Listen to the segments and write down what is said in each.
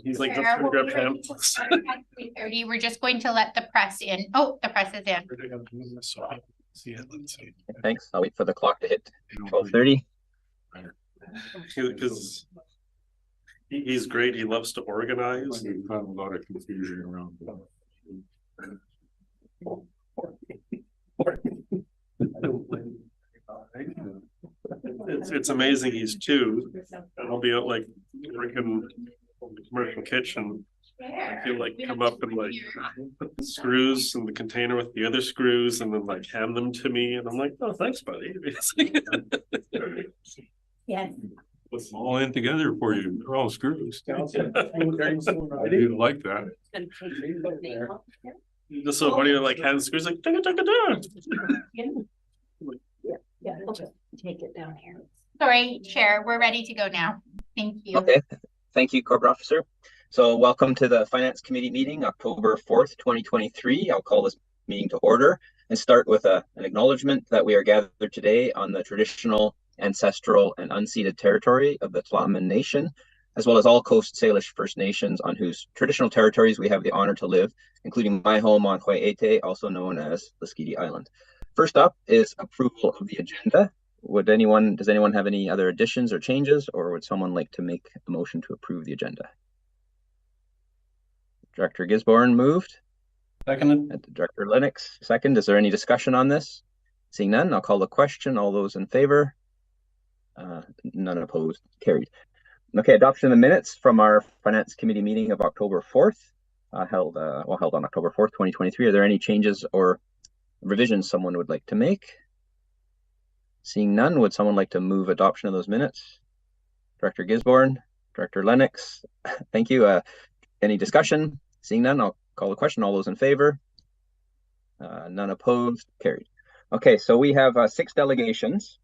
He's like, Sarah, let's go we'll grab be ready him. to start at 3:30. We're just going to let the press in. Oh, the press is in. See it. Let's see. Thanks. I'll wait for the clock to hit 12:30. Because he's great. He loves to organize. We've had a lot of confusion around that. It's amazing he's two, and I'll be out like working in the commercial kitchen. I feel like come up and like put the screws in the container with the other screws and then like hand them to me, and I'm like, oh, thanks, buddy. Yes. Put them all in together for you. They're all screws. I do like that. Just so funny, like hand screws like da, da, da, da. Yeah, we'll just take it down here. Sorry, Chair, we're ready to go now. Thank you. Okay, thank you, Corporate Officer. So welcome to the Finance Committee meeting, October 4th, 2023. I'll call this meeting to order and start with an acknowledgement that we are gathered today on the traditional, ancestral, and unceded territory of the Tla'amin Nation, as well as all Coast Salish First Nations on whose traditional territories we have the honor to live, including my home on Wai'ete, also known as Laskidi Island. First up is approval of the agenda. Does anyone have any other additions or changes, or would someone like to make a motion to approve the agenda? Director Gisborne moved. Seconded. Director Lennox second. Is there any discussion on this? Seeing none, I'll call the question. All those in favor? None opposed. Carried. Okay, adoption of the minutes from our Finance Committee meeting of October 4th, held on October 4th, 2023. Are there any changes or revisions someone would like to make? Seeing none, would someone like to move adoption of those minutes? Director Gisborne, Director Lennox, thank you. Any discussion? Seeing none, I'll call the question. All those in favor? None opposed. Carried. Okay, so we have 6 delegations,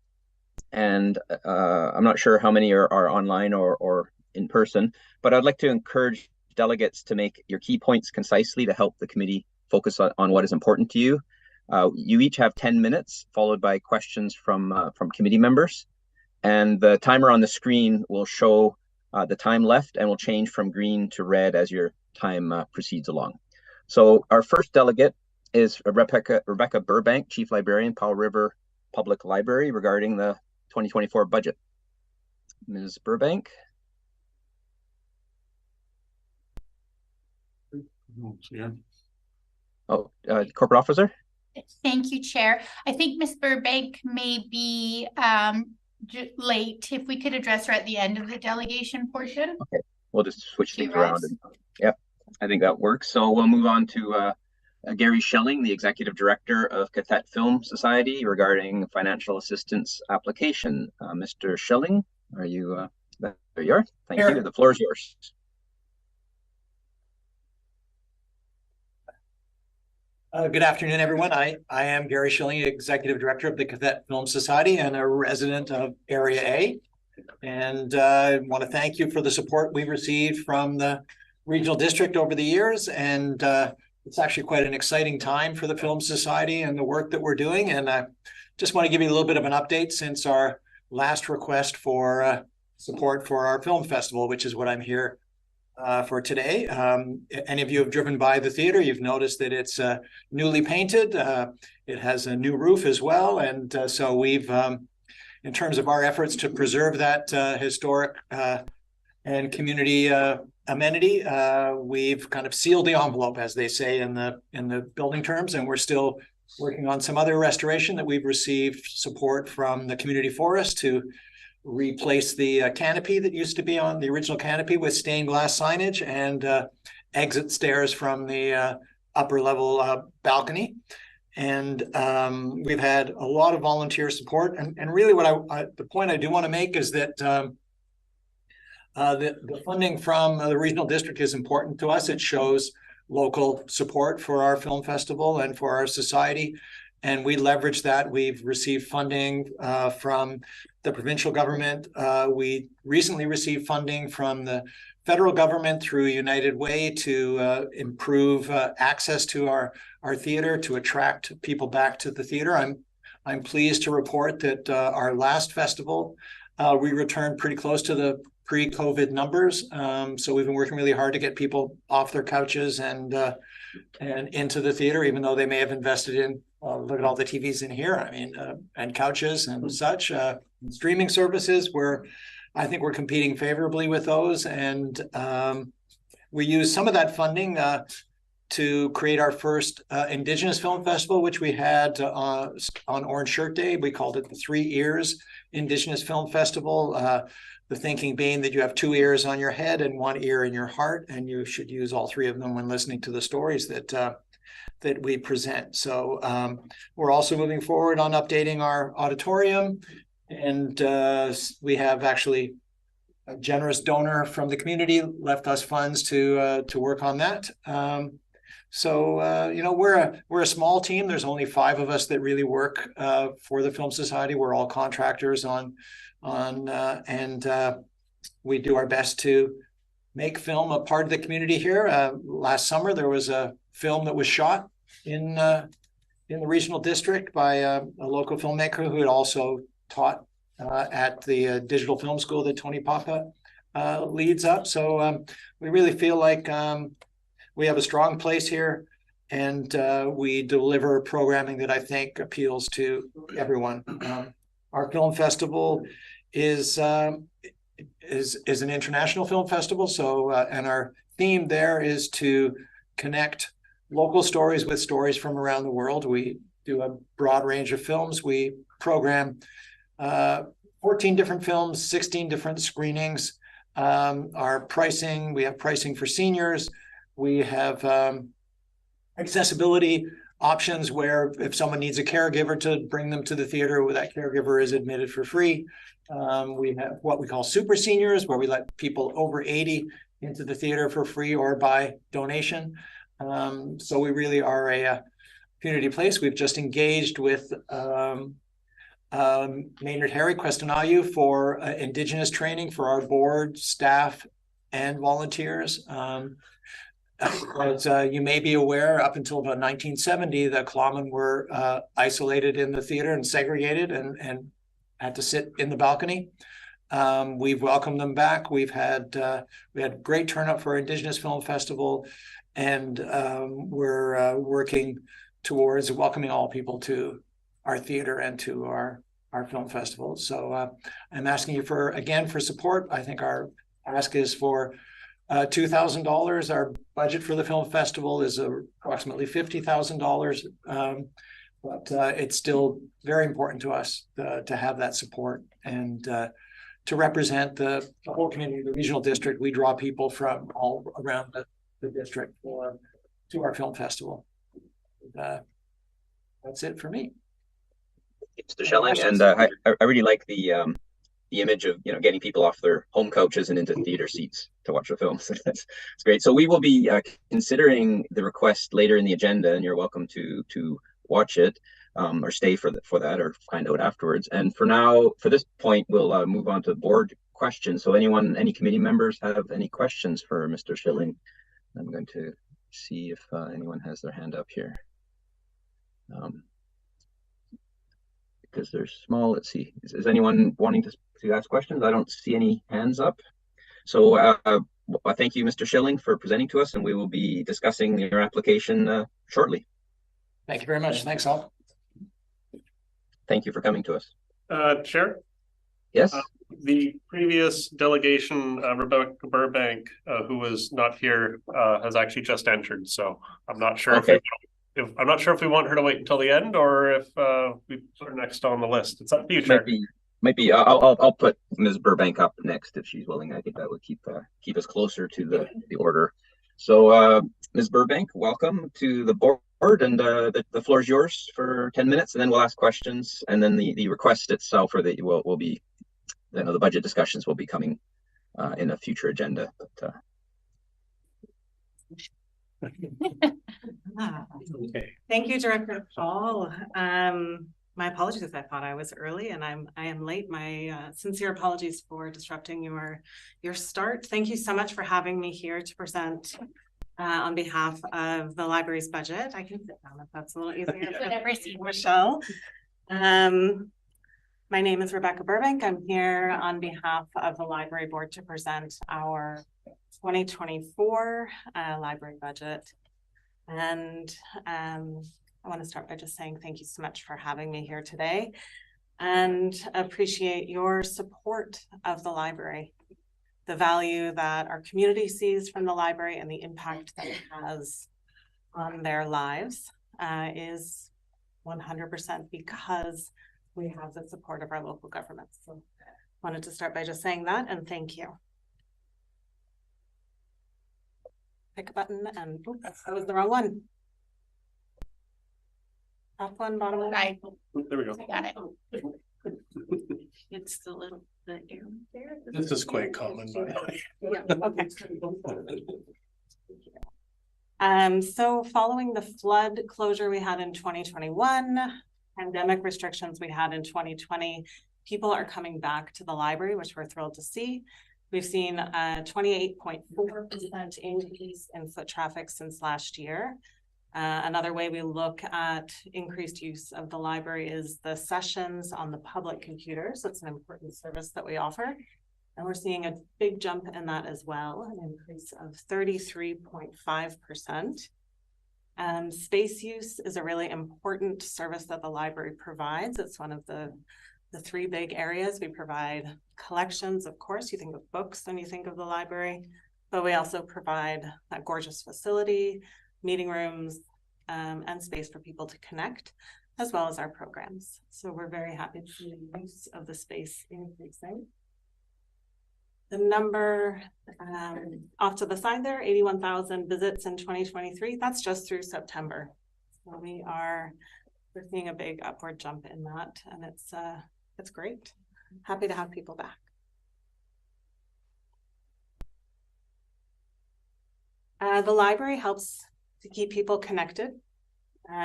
and I'm not sure how many are online or in person, but I'd like to encourage delegates to make your key points concisely to help the committee focus on what is important to you. You each have 10 minutes, followed by questions from committee members. And the timer on the screen will show the time left and will change from green to red as your time proceeds along. So our first delegate is Rebecca Burbank, Chief Librarian, Powell River Public Library, regarding the 2024 budget. Ms. Burbank. Oh, Corporate Officer. Thank you, Chair. I think Ms. Burbank may be late. If we could address her at the end of the delegation portion. Okay, we'll just switch things around. Yep, I think that works. So we'll move on to Gary Shilling, the Executive Director of Qathet Film Society, regarding financial assistance application. Mr. Shilling, are you there? You are. Thank you. The floor is yours. Good afternoon, everyone. I am Gary Shilling, Executive Director of the Qathet Film Society and a resident of Area A. And I want to thank you for the support we've received from the regional district over the years. And it's actually quite an exciting time for the Film Society and the work that we're doing. And I just want to give you a little bit of an update since our last request for support for our film festival, which is what I'm here for today. Any of you have driven by the theater, you've noticed that it's newly painted. It has a new roof as well. And so we've, in terms of our efforts to preserve that historic and community amenity, we've kind of sealed the envelope, as they say in the building terms, and we're still working on some other restoration that we've received support from the community forest to replace the canopy that used to be on the original canopy with stained glass signage and exit stairs from the upper level balcony. And we've had a lot of volunteer support. And really what the point I do want to make is that the funding from the regional district is important to us. It shows local support for our film festival and for our society. And we leverage that. We've received funding from the provincial government. We recently received funding from the federal government through United Way to improve access to our theater, to attract people back to the theater. I'm pleased to report that our last festival, we returned pretty close to the pre-COVID numbers. So we've been working really hard to get people off their couches and into the theater, even though they may have invested in, look at all the TVs in here, I mean, and couches and such. Streaming services, I think we're competing favorably with those. And we use some of that funding to create our first Indigenous Film Festival, which we had on Orange Shirt Day. We called it the 3 Ears Indigenous Film Festival. The thinking being that you have 2 ears on your head and 1 ear in your heart, and you should use all 3 of them when listening to the stories that we present. So we're also moving forward on updating our auditorium, and we have actually a generous donor from the community left us funds to work on that. So you know, we're a small team. There's only 5 of us that really work for the Film Society. We're all contractors and we do our best to make film a part of the community here. Last summer, there was a film that was shot in the regional district by a local filmmaker who had also taught at the digital film school that Tony Papa leads up. So we really feel like we have a strong place here, and we deliver programming that I think appeals to everyone. Our film festival is an international film festival. So, and our theme there is to connect local stories with stories from around the world. We do a broad range of films. We program 14 different films, 16 different screenings. Our pricing, we have pricing for seniors. We have accessibility options where if someone needs a caregiver to bring them to the theater, that caregiver is admitted for free. We have what we call super seniors, where we let people over 80 into the theater for free or by donation. So we really are a community place. We've just engaged with Maynard Harry Kwestanayu for Indigenous training for our board, staff, and volunteers. As you may be aware, up until about 1970, the Klamath were isolated in the theater and segregated and had to sit in the balcony. We've welcomed them back. We had great turnout for our Indigenous Film Festival, and we're working towards welcoming all people to our theater and to our film festival. So I'm asking you for support. I think our ask is for $2,000. Our budget for the film festival is approximately $50,000, but it's still very important to us to have that support and to represent the whole community, the regional district. We draw people from all around the district to our film festival. That's it for me. Mr. Shilling, and I really like the image of getting people off their home couches and into theater seats to watch a film. So that's great. So we will be considering the request later in the agenda, and you're welcome to watch it or stay for that or find out afterwards. And for now, for this point, we'll move on to board questions. So any committee members have any questions for Mr. Shilling? I'm going to see if anyone has their hand up here. Because they're small. Let's see. Is anyone wanting to ask questions? I don't see any hands up. So I thank you, Mr. Shilling, for presenting to us, and we will be discussing your application shortly. Thank you very much. Thanks all. Thank you for coming to us. Chair? Yes? The previous delegation, Rebecca Burbank, who was not here, has actually just entered. So I'm not sure I'm not sure if we want her to wait until the end or if we put her next on the list. It's up to you, Chair. Might be. I'll put Ms. Burbank up next if she's willing. I think that would keep us closer to the order. So Ms. Burbank, welcome to the board, and the floor is yours for 10 minutes, and then we'll ask questions, and then the request itself will be, the budget discussions will be coming in a future agenda. But, Okay. Thank you, Director Paul. My apologies if I thought I was early, and I am late. My sincere apologies for disrupting your start. Thank you so much for having me here to present on behalf of the library's budget. I can sit down if that's a little easier. Whatever, Michelle. My name is Rebecca Burbank. I'm here on behalf of the library board to present our 2024 library budget. And I want to start by just saying thank you so much for having me here today and appreciate your support of the library. The value that our community sees from the library and the impact that it has on their lives is 100% because we have the support of our local governments. So wanted to start by just saying that and thank you. Pick a button and oops, that was the wrong one. Top one, bottom one. Right. There we go. I got it. It's the little the arrow there. This is quite common, by the way. Yeah, okay. So following the flood closure we had in 2021, pandemic restrictions we had in 2020, people are coming back to the library, which we're thrilled to see. We've seen a 28.4% increase in foot traffic since last year. Another way we look at increased use of the library is the sessions on the public computers. It's an important service that we offer. And we're seeing a big jump in that as well, an increase of 33.5%. Space use is a really important service that the library provides. It's one of the three big areas. We provide collections, of course, you think of books when you think of the library, but we also provide that gorgeous facility, meeting rooms, and space for people to connect, as well as our programs. So we're very happy to see the use of the space increasing. The number off to the side there, 81,000 visits in 2023. That's just through September. So we're seeing a big upward jump in that, and it's great. Happy to have people back. The library helps to keep people connected.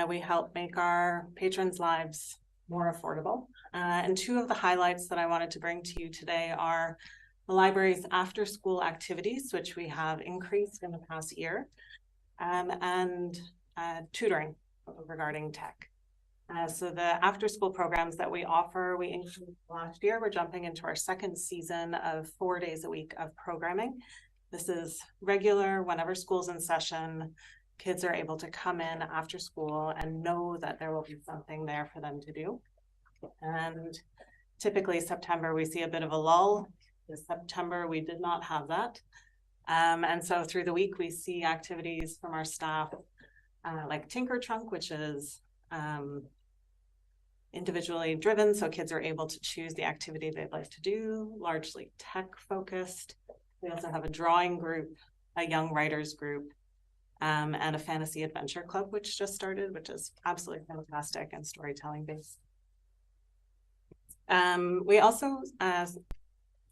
We help make our patrons' lives more affordable. And two of the highlights that I wanted to bring to you today are the library's after-school activities, which we have increased in the past year, and tutoring regarding tech. So the after-school programs that we offer, we increased last year. We're jumping into our second season of 4 days a week of programming. This is regular, whenever school's in session, kids are able to come in after school and know that there will be something there for them to do. And typically September, we see a bit of a lull. This September, we did not have that. And so through the week, we see activities from our staff like Tinker Trunk, which is individually driven. So kids are able to choose the activity they'd like to do, largely tech focused. We also have a drawing group, a young writers group, and a fantasy adventure club, which just started, which is absolutely fantastic and storytelling based. We also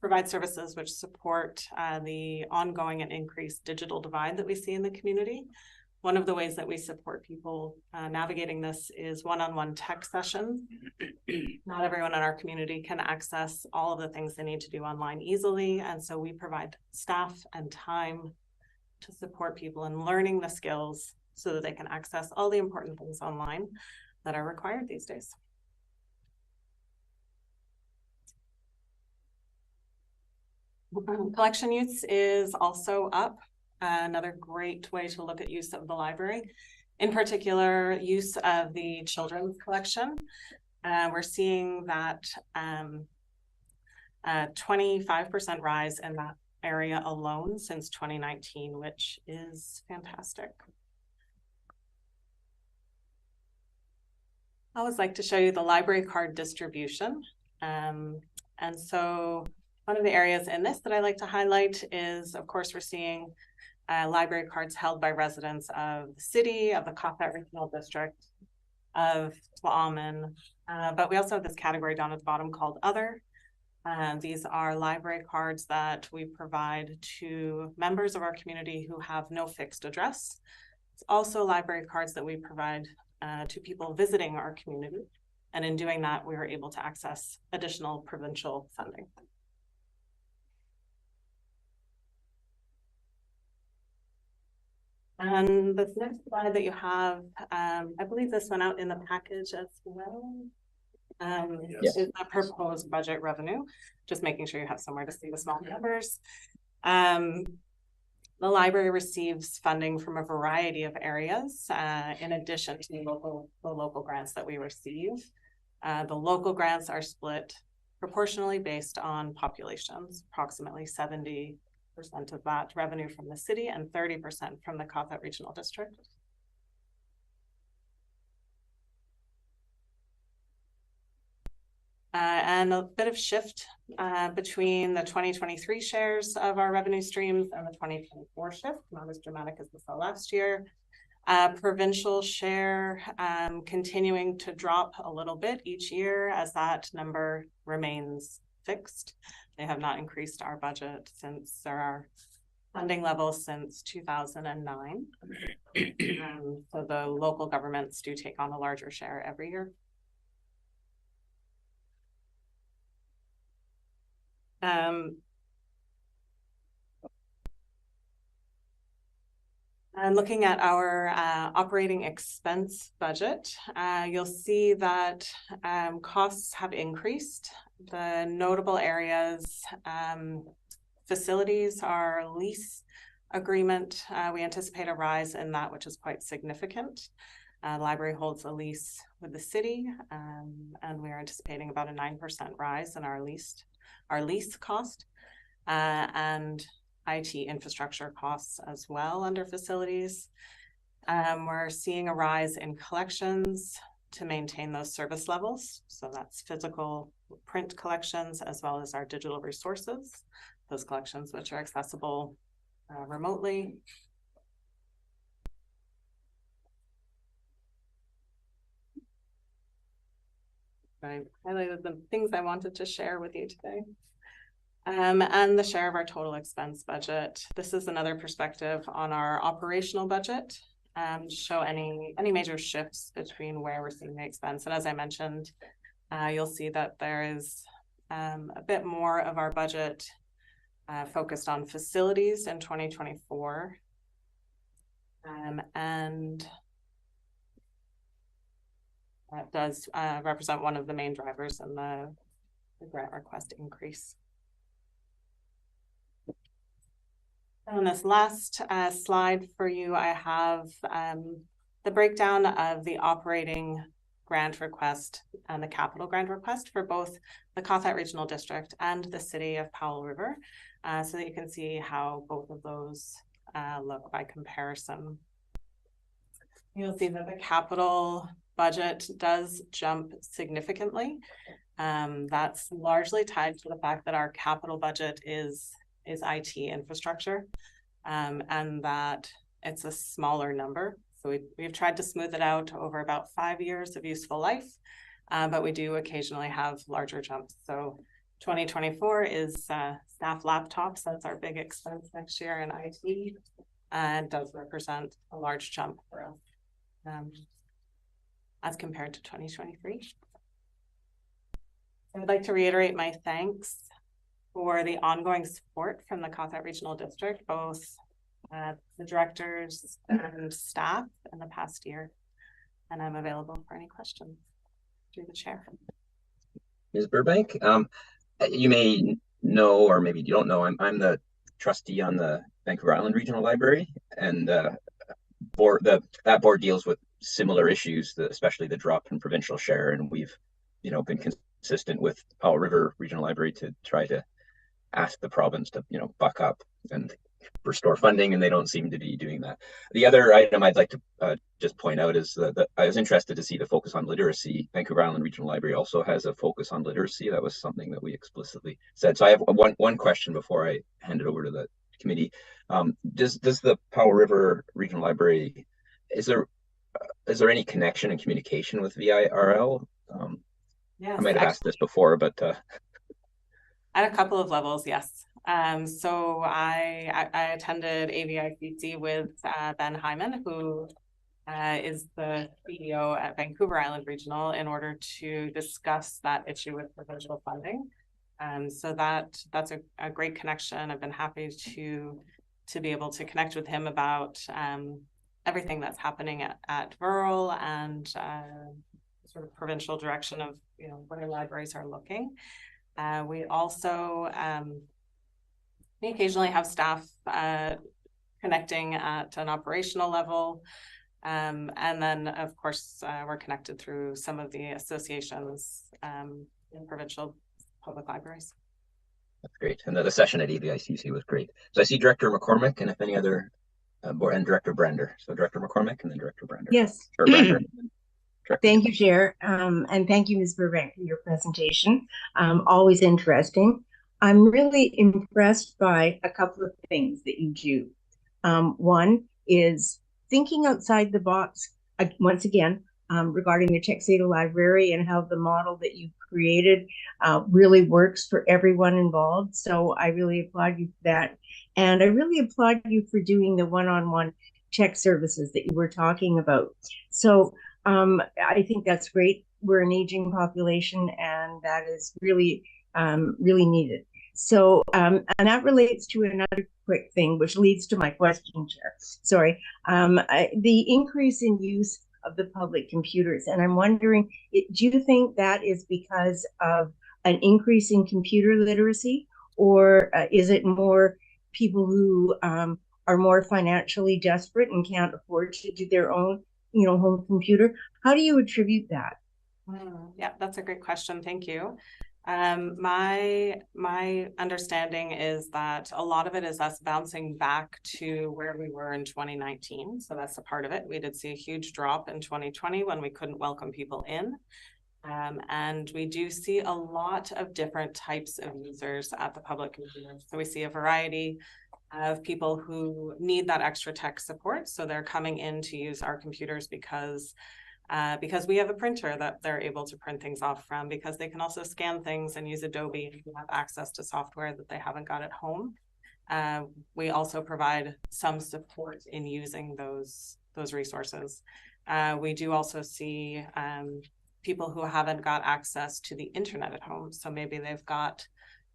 provide services which support the ongoing and increased digital divide that we see in the community. One of the ways that we support people navigating this is one-on-one tech sessions. Not everyone in our community can access all of the things they need to do online easily, and so we provide staff and time to support people in learning the skills so that they can access all the important things online that are required these days. Collection use is also up. Another great way to look at use of the library, in particular use of the children's collection. We're seeing that 25% rise in that area alone since 2019, which is fantastic. I always like to show you the library card distribution. And so one of the areas in this that I like to highlight is, of course, we're seeing library cards held by residents of the city, of the Qathet Regional District, of Tuaman, but we also have this category down at the bottom called Other. These are library cards that we provide to members of our community who have no fixed address. It's also library cards that we provide to people visiting our community. And in doing that, we were able to access additional provincial funding. And this next slide that you have, I believe this went out in the package as well. Yes. is the proposed budget revenue, just making sure you have somewhere to see the small numbers. The library receives funding from a variety of areas, in addition to the local grants that we receive. The local grants are split proportionally based on populations, approximately 70% of that revenue from the city and 30% from the Qathet Regional District. And a bit of shift between the 2023 shares of our revenue streams and the 2024 shift, not as dramatic as we saw last year. Provincial share continuing to drop a little bit each year as that number remains fixed. They have not increased our budget since our funding levels since 2009. So the local governments do take on a larger share every year. And looking at our operating expense budget, you'll see that costs have increased. The notable areas, facilities, our lease agreement, we anticipate a rise in that, which is quite significant. The library holds a lease with the city, and we are anticipating about a 9% rise in our lease cost, and IT infrastructure costs as well under facilities. We're seeing a rise in collections to maintain those service levels. So that's physical print collections as well as our digital resources, those collections which are accessible remotely. I highlighted the things I wanted to share with you today. And the share of our total expense budget. This is another perspective on our operational budget, show any major shifts between where we're seeing the expense. And as I mentioned, you'll see that there is a bit more of our budget focused on facilities in 2024. And that does represent one of the main drivers in the grant request increase. On this last slide for you, I have the breakdown of the operating grant request and the capital grant request for both the Qathet Regional District and the city of Powell River, so that you can see how both of those look by comparison. You'll see that the capital budget does jump significantly. That's largely tied to the fact that our capital budget is IT infrastructure, and that it's a smaller number. So we've tried to smooth it out over about 5 years of useful life, but we do occasionally have larger jumps. So 2024 is staff laptops. That's our big expense next year in IT, and does represent a large jump for us as compared to 2023. I would like to reiterate my thanks for the ongoing support from the Qathet Regional District, both the directors and staff in the past year. And I'm available for any questions through the chair. Ms. Burbank, you may know, or maybe you don't know, I'm the trustee on the Vancouver Island Regional Library, and that board deals with similar issues, especially the drop in provincial share, and we've been consistent with Powell River Regional Library to try to ask the province to buck up and restore funding, and they don't seem to be doing that. The other item I'd like to just point out is that I was interested to see the focus on literacy. Vancouver Island Regional Library also has a focus on literacy. That was something that we explicitly said. So I have one question before I hand it over to the committee. Does the Powell River Regional Library, is there any connection and communication with VIRL? Yes, I might have asked this before, but at a couple of levels, yes. So I attended AVICC with Ben Hyman, who is the CEO at Vancouver Island Regional, in order to discuss that issue with provincial funding. So that's a great connection. I've been happy to be able to connect with him about everything that's happening at rural and sort of provincial direction of, you know, where libraries are looking. We also we occasionally have staff connecting at an operational level. And then, of course, we're connected through some of the associations in provincial public libraries. That's great. And the session at EVICC was great. So I see Director McCormick, and if any other board, and Director Brander. So Director McCormick and then Director Brander. Yes. Brander. Thank you, Chair. And thank you, Ms. Burbank, for your presentation. Always interesting. I'm really impressed by a couple of things that you do. One is thinking outside the box, once again, regarding the Texado Library and how the model that you created really works for everyone involved. So I really applaud you for that. And I really applaud you for doing the one-on-one tech services that you were talking about. So I think that's great. We're an aging population, and that is really, really needed. So, and that relates to another quick thing, which leads to my question, Chair. Sorry. The increase in use of the public computers, and I'm wondering, do you think that is because of an increase in computer literacy, or is it more people who are more financially desperate and can't afford to do their own, you know, home computer? How do you attribute that? Yeah, that's a great question. Thank you. My understanding is that a lot of it is us bouncing back to where we were in 2019. So that's a part of it. We did see a huge drop in 2020 when we couldn't welcome people in. And we do see a lot of different types of users at the public computers. So we see a variety of people who need that extra tech support. So they're coming in to use our computers because we have a printer that they're able to print things off from, because they can also scan things and use Adobe if you have access to software that they haven't got at home. We also provide some support in using those resources. We do also see people who haven't got access to the internet at home. So maybe they've got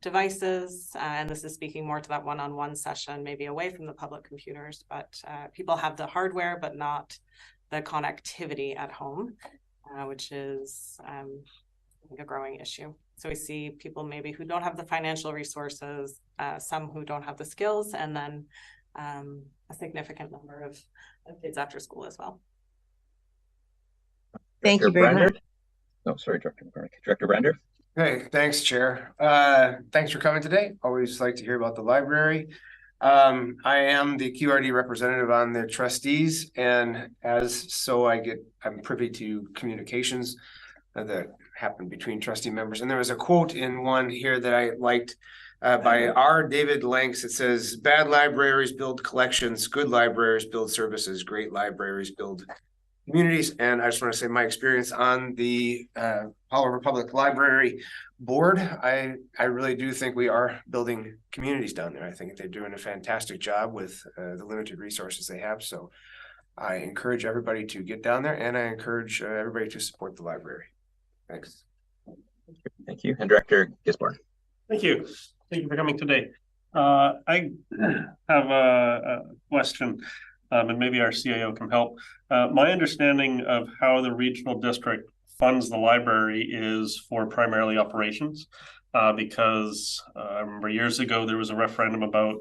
devices, and this is speaking more to that one-on-one session, maybe away from the public computers, but people have the hardware, but not the connectivity at home, which is I think a growing issue. So we see people maybe who don't have the financial resources, some who don't have the skills, and then a significant number of kids after school as well. Thank you very much. Oh, sorry, Director McCormick. Director Brander. Hey, thanks, Chair. Thanks for coming today. Always like to hear about the library. I am the QRD representative on the trustees, and I'm privy to communications that happen between trustee members. And there was a quote in one here that I liked by R. David Lanks. It says, "Bad libraries build collections, good libraries build services, great libraries build communities." And I just want to say my experience on the Powell River Public Library board, I really do think we are building communities down there. I think they're doing a fantastic job with the limited resources they have. So I encourage everybody to get down there, and I encourage everybody to support the library. Thanks. Thank you. And Director Gisborne. Thank you. Thank you for coming today. I have a question. And maybe our CIO can help. My understanding of how the regional district funds the library is for primarily operations, because I remember years ago there was a referendum about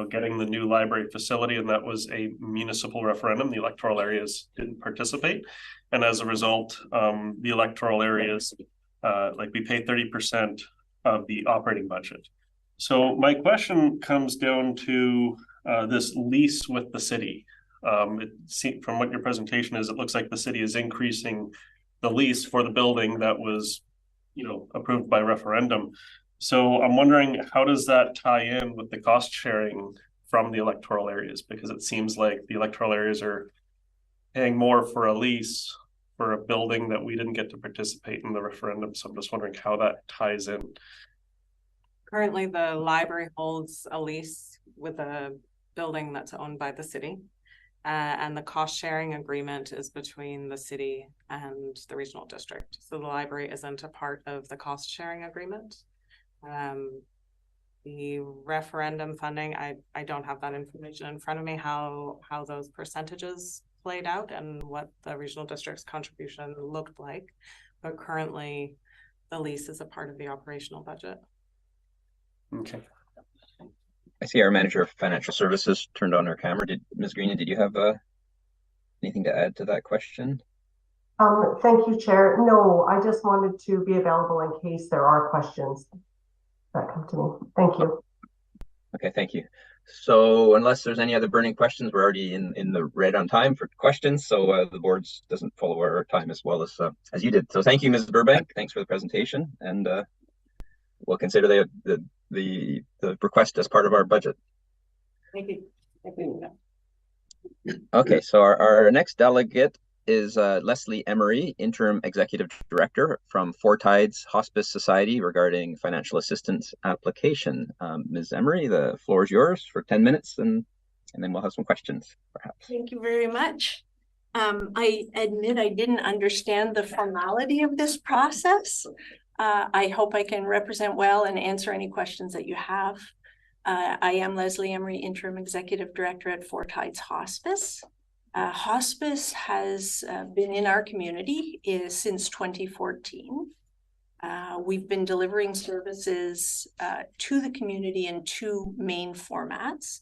getting the new library facility, and that was a municipal referendum. The electoral areas didn't participate, and as a result, the electoral areas, we pay 30% of the operating budget. So my question comes down to this lease with the city. From what your presentation is, it looks like the city is increasing the lease for the building that was, approved by referendum. So I'm wondering, how does that tie in with the cost sharing from the electoral areas? Because it seems like the electoral areas are paying more for a lease for a building that we didn't get to participate in the referendum. So I'm just wondering how that ties in. Currently, the library holds a lease with a building that's owned by the city. And the cost sharing agreement is between the city and the regional district. So the library isn't a part of the cost sharing agreement. The referendum funding, I don't have that information in front of me, how those percentages played out and what the regional district's contribution looked like. but currently the lease is a part of the operational budget. Okay. I see our manager of financial services turned on her camera. Ms. Greeny, did you have anything to add to that question? Thank you, Chair. No, I just wanted to be available in case there are questions that come to me. Thank you. Okay, thank you. So unless there's any other burning questions, we're already in the red on time for questions. So the board doesn't follow our time as well as you did. So thank you, Ms. Burbank. Thanks for the presentation, and we'll consider the request as part of our budget. Thank you. Thank you. Okay, so our next delegate is Leslie Emory, Interim Executive Director from Four Tides Hospice Society regarding financial assistance application. Ms. Emory, the floor is yours for 10 minutes and then we'll have some questions, perhaps. Thank you very much. I admit I didn't understand the formality of this process. I hope I can represent well and answer any questions that you have. I am Leslie Emory, Interim Executive Director at Four Tides Hospice. Hospice has been in our community since 2014. We've been delivering services to the community in two main formats.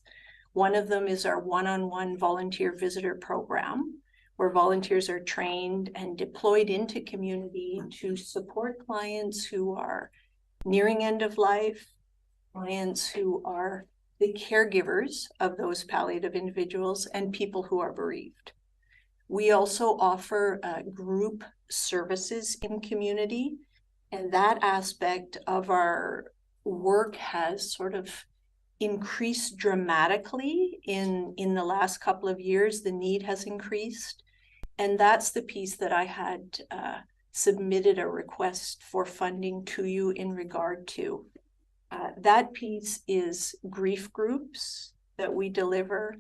One of them is our one-on-one volunteer visitor program, where volunteers are trained and deployed into community to support clients who are nearing end of life, clients who are the caregivers of those palliative individuals, and people who are bereaved. We also offer group services in community, and that aspect of our work has sort of increased dramatically in the last couple of years. The need has increased, and that's the piece that I had submitted a request for funding to you in regard to. That piece is grief groups that we deliver,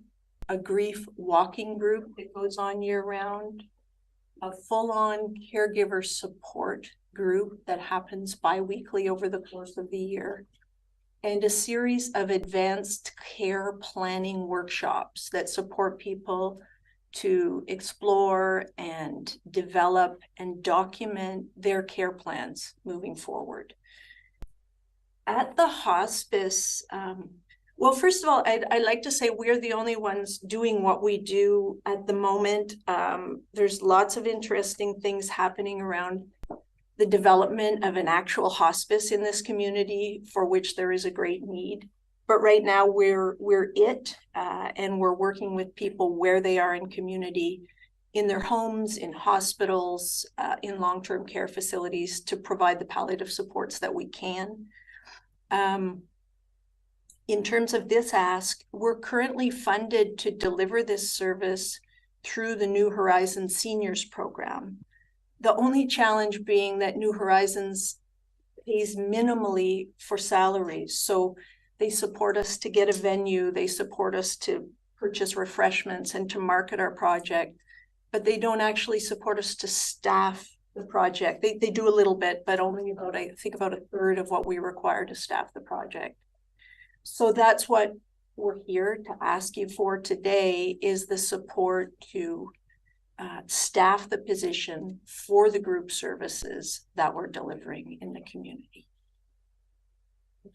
a grief walking group that goes on year-round, a full-on caregiver support group that happens bi-weekly over the course of the year, and a series of advanced care planning workshops that support people to explore and develop and document their care plans moving forward. At the hospice, well, first of all, I'd like to say we're the only ones doing what we do at the moment. There's lots of interesting things happening around the development of an actual hospice in this community, for which there is a great need. But right now we're it, and we're working with people where they are in community, in their homes, in hospitals, in long-term care facilities, to provide the palliative supports that we can. In terms of this ask, we're currently funded to deliver this service through the New Horizons Seniors Program. The only challenge being that New Horizons pays minimally for salaries. So they support us to get a venue, they support us to purchase refreshments and to market our project, but they don't actually support us to staff the project. They do a little bit, but only about, I think, about a third of what we require to staff the project. So that's what we're here to ask you for today, is the support to staff the position for the group services that we're delivering in the community.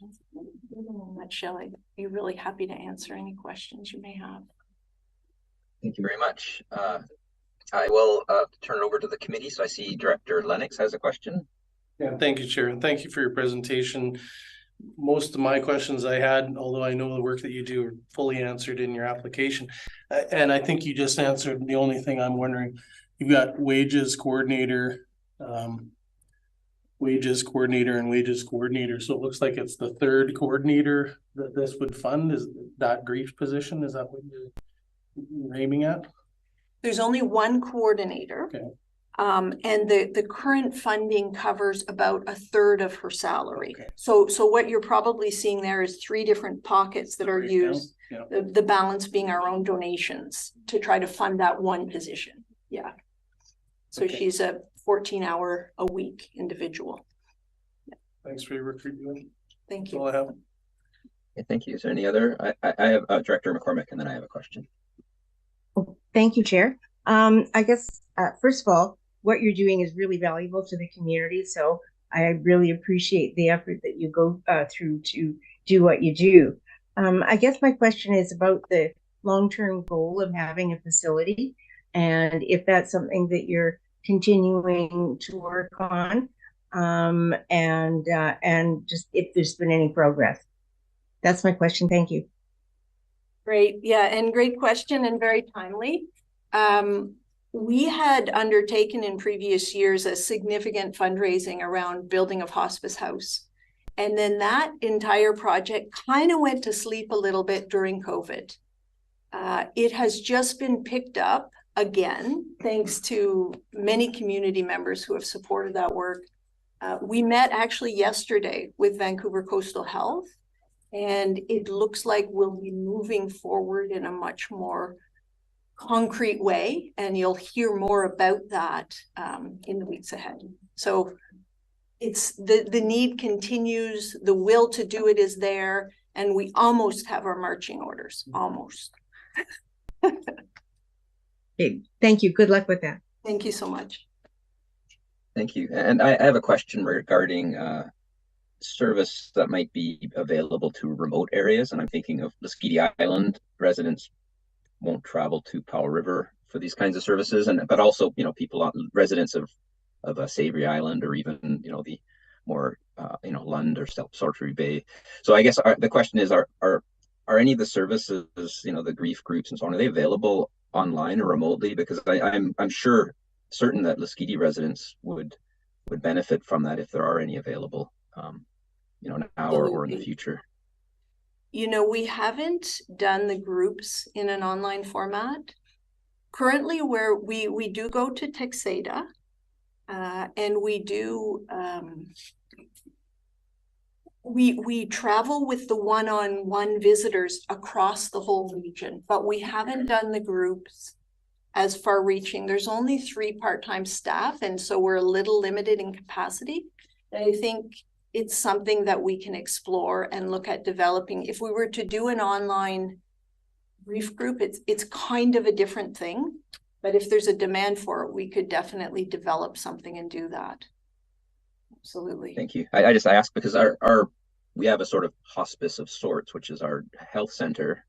In a nutshell, I'd be really happy to answer any questions you may have. Thank you very much. I will turn it over to the committee. So I see Director Lennox has a question. Yeah, thank you, Chair, and thank you for your presentation. Most of my questions I had, although I know the work that you do, are fully answered in your application. And I think you just answered the only thing I'm wondering. You've got wages coordinator, and wages coordinator. So it looks like it's the third coordinator that this would fund. Is that grief position? Is that what you're aiming at? There's only one coordinator. Okay. And the current funding covers about a third of her salary. Okay. So what you're probably seeing there is three different pockets that are used, yeah. The balance being our own donations to try to fund that one position. Yeah. So Okay. she's a 14-hour a week individual. Thanks for your work you're doing. Thank That's you. all I have. Okay, thank you. Is there any other? I have Director McCormick, and then I have a question. Thank you, Chair. I guess, first of all, what you're doing is really valuable to the community. So I really appreciate the effort that you go through to do what you do. I guess my question is about the long-term goal of having a facility, and if that's something that you're continuing to work on, and just if there's been any progress. That's my question. Thank you. Great. Yeah, and great question and very timely. We had undertaken in previous years a significant fundraising around building of Hospice House. And then that entire project kind of went to sleep a little bit during COVID. It has just been picked up again, thanks to many community members who have supported that work. We met actually yesterday with Vancouver Coastal Health, and it looks like we'll be moving forward in a much more concrete way, and you'll hear more about that in the weeks ahead. So it's the need continues, the will to do it is there, and we almost have our marching orders, almost. Okay, thank you. Good luck with that. Thank you so much. Thank you. And I have a question regarding service that might be available to remote areas. And I'm thinking of Liskedi Island. Residents won't travel to Powell River for these kinds of services. But also, people, residents of Savory Island, or even, the more, Lund or Salisbury Bay. So I guess the question is, are any of the services, the grief groups and so on, are they available online or remotely? Because I'm certain that Liskedi residents would benefit from that if there are any available, now or in the future. We haven't done the groups in an online format. Currently, where we do go to Texada, and we do we travel with the one-on-one visitors across the whole region, but we haven't done the groups as far reaching. There's only 3 part-time staff, and so we're a little limited in capacity. And I think it's something that we can explore and look at developing. If we were to do an online grief group, it's kind of a different thing, but if there's a demand for it, we could definitely develop something and do that. Absolutely. Thank you. I asked because we have a sort of hospice of sorts, which is our health center,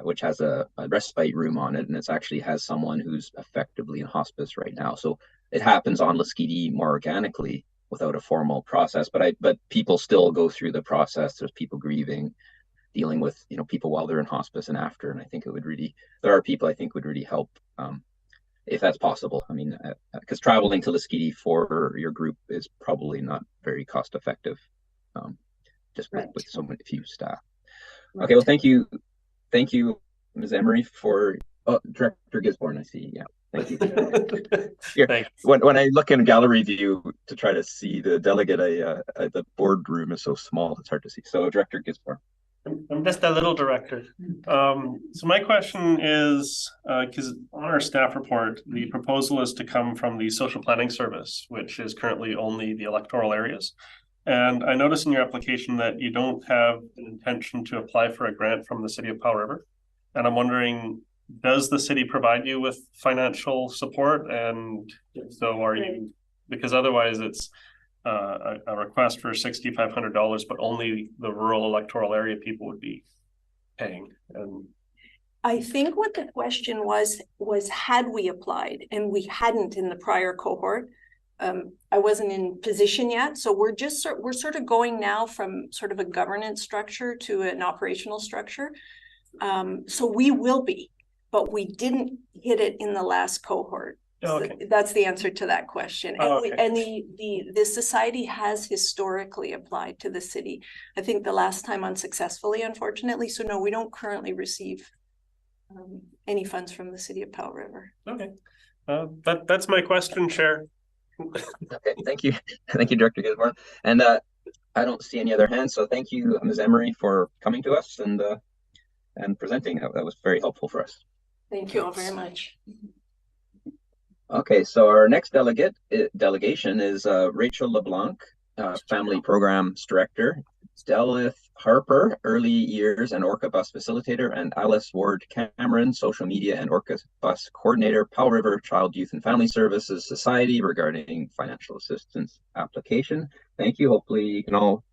which has a respite room on it, and it actually has someone who's effectively in hospice right now. So it happens on Liskedi more organically without a formal process, but people still go through the process. There's people grieving, dealing with people while they're in hospice and after. And I think there are people I think would really help if that's possible. I mean, because traveling to Liskedi for your group is probably not very cost effective, just with so few staff. Right. Okay, well, thank you, Ms. Emory, for Director Gisborne. I see. Yeah. Thank you. Here, when I look in gallery view to try to see the delegate, the boardroom is so small, it's hard to see. So Director Gisborne. I'm just a little director. So my question is, because on our staff report, the proposal is to come from the social planning service, which is currently only the electoral areas. And I noticed in your application that you don't have an intention to apply for a grant from the city of Powell River. And I'm wondering, does the city provide you with financial support? And so are you, because otherwise it's a request for $6,500, but only the rural electoral area people would be paying. And I think what the question was had we applied, and we hadn't in the prior cohort. I wasn't in position yet, so we're sort of going now from sort of a governance structure to an operational structure. So we will be, but we didn't hit it in the last cohort. Oh, okay. So that's the answer to that question. Oh, okay. And the society has historically applied to the city. I think the last time unsuccessfully, unfortunately. So no, we don't currently receive any funds from the city of Powell River. Okay, that's my question, Chair. Okay, thank you, Director Gisborne. And I don't see any other hands, so thank you, Ms. Emory, for coming to us and presenting. That was very helpful for us. Thank you all very much. Okay, so our next delegation is Rachel LeBlanc, Family Programs Director. Stellith Harper, Early Years and Orca Bus Facilitator, and Alice Ward Cameron, Social Media and Orca Bus Coordinator, Powell River Child, Youth and Family Services Society, regarding financial assistance application. Thank you. Hopefully you can all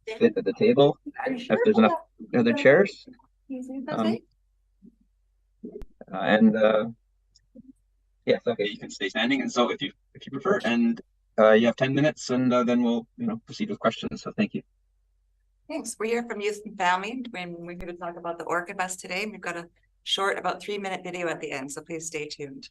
sit at the table if there's enough other chairs. Yes, okay, you can stay standing, and so if you prefer, and you have 10 minutes, and then we'll proceed with questions. So thank you. Thanks. We're here from Youth and Family, and we're going to talk about the Orca Bus today. We've got a short, about 3-minute video at the end, so please stay tuned.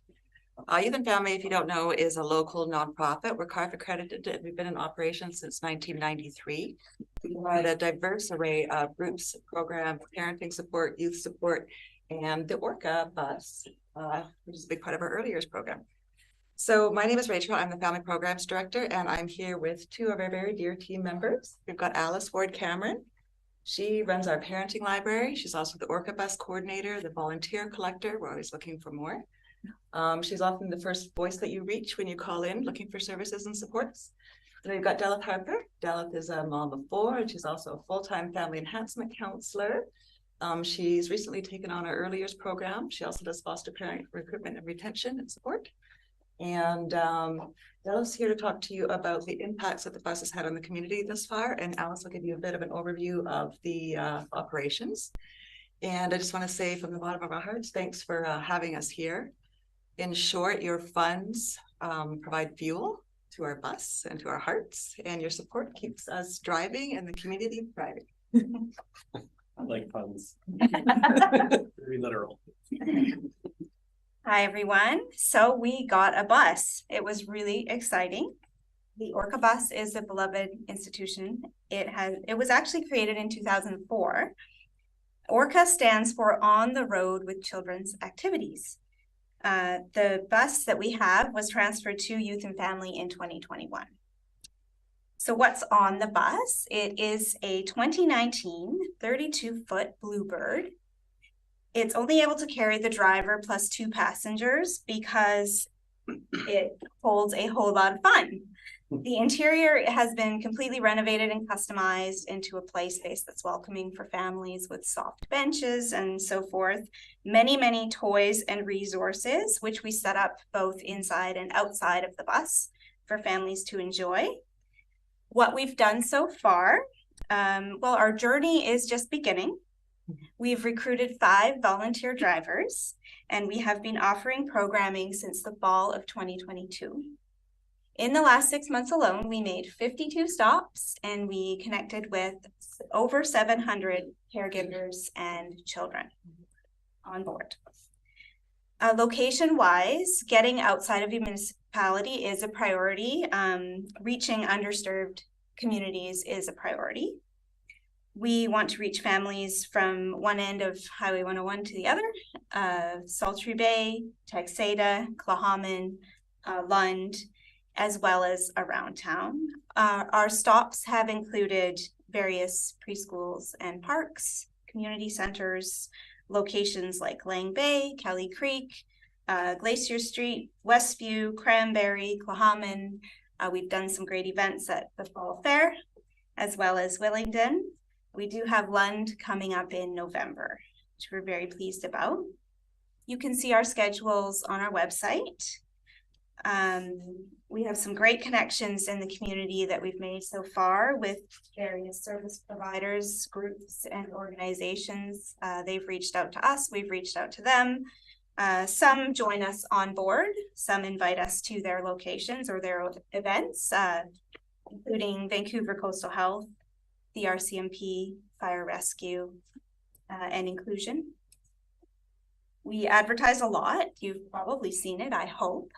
Youth and Family, if you don't know, is a local nonprofit. We're CARF accredited. We've been in operation since 1993. We provide a diverse array of groups, programs, parenting support, youth support, and the Orca Bus, which is a big part of our early years program. So my name is Rachel. I'm the Family Programs Director, and I'm here with 2 of our very dear team members. We've got Alice Ward Cameron. She runs our parenting library. She's also the Orca Bus Coordinator, the volunteer collector. We're always looking for more. She's often the first voice that you reach when you call in looking for services and supports. Then we've got Delith Harper. Delith is a mom of 4, and she's also a full-time family enhancement counselor. She's recently taken on our early years program. She also does foster parent recruitment and retention and support. And Delith's here to talk to you about the impacts that the bus has had on the community thus far. And Alice will give you a bit of an overview of the operations. And I just want to say from the bottom of our hearts, thanks for having us here. In short, your funds provide fuel to our bus and to our hearts, and your support keeps us driving and the community thriving. I like puns. Very literal. Hi, everyone. So we got a bus. It was really exciting. The Orca Bus is a beloved institution. It was actually created in 2004. Orca stands for On the Road with Children's Activities. The bus that we have was transferred to Youth and Family in 2021. So what's on the bus? It is a 2019 32-foot Bluebird. It's only able to carry the driver plus 2 passengers because it holds a whole lot of fun. The interior has been completely renovated and customized into a play space that's welcoming for families with soft benches and so forth. Many, many toys and resources, which we set up both inside and outside of the bus for families to enjoy. What we've done so far, well, our journey is just beginning. We've recruited 5 volunteer drivers, and we have been offering programming since the fall of 2022. In the last 6 months alone, we made 52 stops, and we connected with over 700 caregivers and children on board. Location-wise, getting outside of your municipality is a priority. Reaching underserved communities is a priority. We want to reach families from one end of Highway 101 to the other, Sultry Bay, Texada, Clahaman, Lund, as well as around town. Our stops have included various preschools and parks, community centers, locations like Lang Bay, Kelly Creek, Glacier Street, Westview, Cranberry, Clahaman. We've done some great events at the Fall Fair, as well as Willingdon. We do have Lund coming up in November, which we're very pleased about. You can see our schedules on our website. We have some great connections in the community that we've made so far with various service providers, groups, and organizations. They've reached out to us, we've reached out to them. Some join us on board, some invite us to their locations or their events, including Vancouver Coastal Health, the RCMP, Fire Rescue, and Inclusion. We advertise a lot. You've probably seen it, I hope.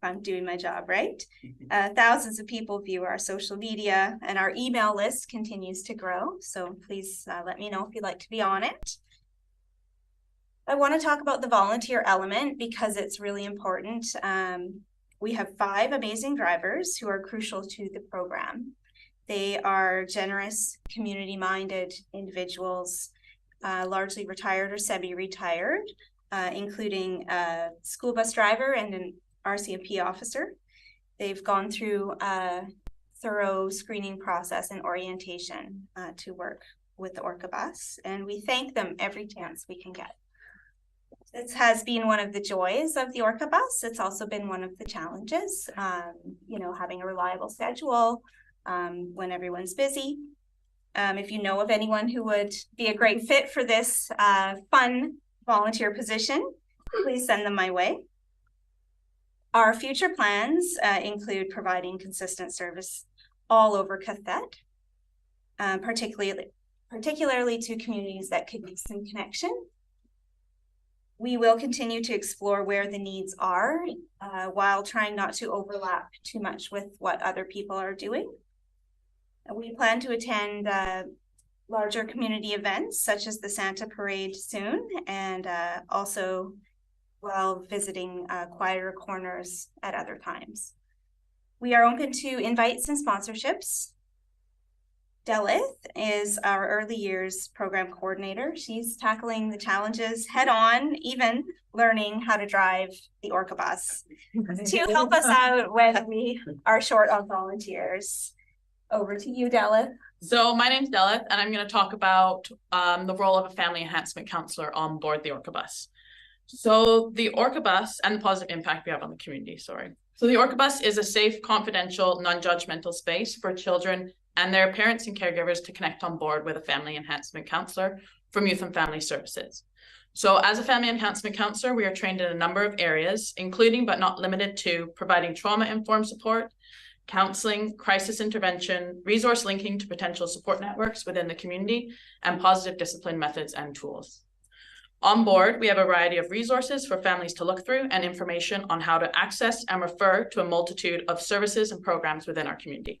I'm doing my job right. Thousands of people view our social media, and our email list continues to grow. So please let me know if you'd like to be on it. I want to talk about the volunteer element because it's really important. We have 5 amazing drivers who are crucial to the program. They are generous, community-minded individuals, largely retired or semi-retired, including a school bus driver and an RCMP officer. They've gone through thorough screening process and orientation to work with the Orca bus, and we thank them every chance we can get. This has been one of the joys of the Orca bus. It's also been one of the challenges, you know, having a reliable schedule when everyone's busy. If you know of anyone who would be a great fit for this fun volunteer position, please send them my way. Our future plans include providing consistent service all over qathet, particularly to communities that could use some connection. We will continue to explore where the needs are while trying not to overlap too much with what other people are doing. We plan to attend larger community events such as the Santa Parade soon, and also while visiting quieter corners at other times. We are open to invites and sponsorships. Delith is our early years program coordinator. She's tackling the challenges head on, even learning how to drive the Orca bus to help us out when we are short on volunteers. Over to you, Delith. So my name's Delith, and I'm going to talk about the role of a family enhancement counselor on board the Orca bus. So the Orca bus and the positive impact we have on the community, So the Orca bus is a safe, confidential, non-judgmental space for children and their parents and caregivers to connect on board with a family enhancement counselor from Youth and Family Services. So as a family enhancement counselor, we are trained in a number of areas, including but not limited to providing trauma-informed support, counseling, crisis intervention, resource linking to potential support networks within the community, and positive discipline methods and tools. On board, we have a variety of resources for families to look through and information on how to access and refer to a multitude of services and programs within our community.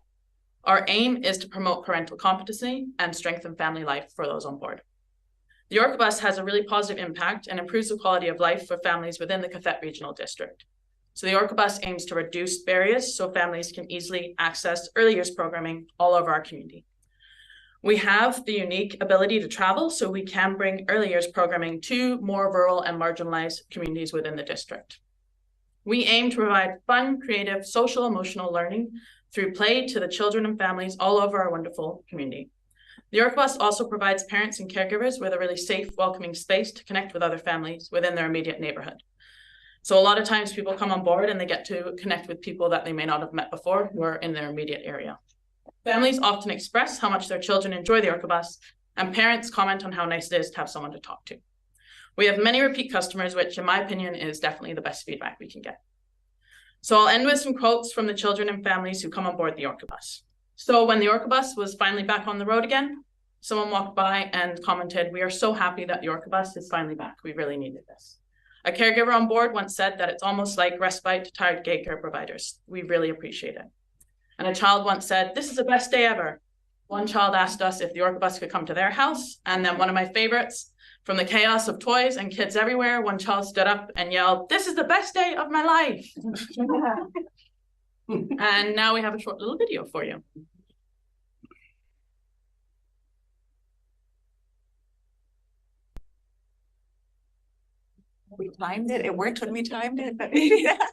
Our aim is to promote parental competency and strengthen family life for those on board. The Orca bus has a really positive impact and improves the quality of life for families within the Qathet Regional District. So the Orca bus aims to reduce barriers so families can easily access early years programming all over our community. We have the unique ability to travel, so we can bring early years programming to more rural and marginalized communities within the district. We aim to provide fun, creative, social, emotional learning through play to the children and families all over our wonderful community. The Orca bus also provides parents and caregivers with a really safe, welcoming space to connect with other families within their immediate neighborhood. So a lot of times people come on board and they get to connect with people that they may not have met before who are in their immediate area. Families often express how much their children enjoy the Orca bus, and parents comment on how nice it is to have someone to talk to. We have many repeat customers, which in my opinion is definitely the best feedback we can get. So I'll end with some quotes from the children and families who come on board the Orca bus. So when the Orca bus was finally back on the road again, someone walked by and commented, "We are so happy that the Orca bus is finally back. We really needed this." A caregiver on board once said that it's almost like respite to tired daycare providers. We really appreciate it. And a child once said, "This is the best day ever." One child asked us if the Orca bus could come to their house. And then one of my favorites, from the chaos of toys and kids everywhere, one child stood up and yelled, "This is the best day of my life." And now we have a short little video for you. We timed it. It worked when we timed it, but maybe that.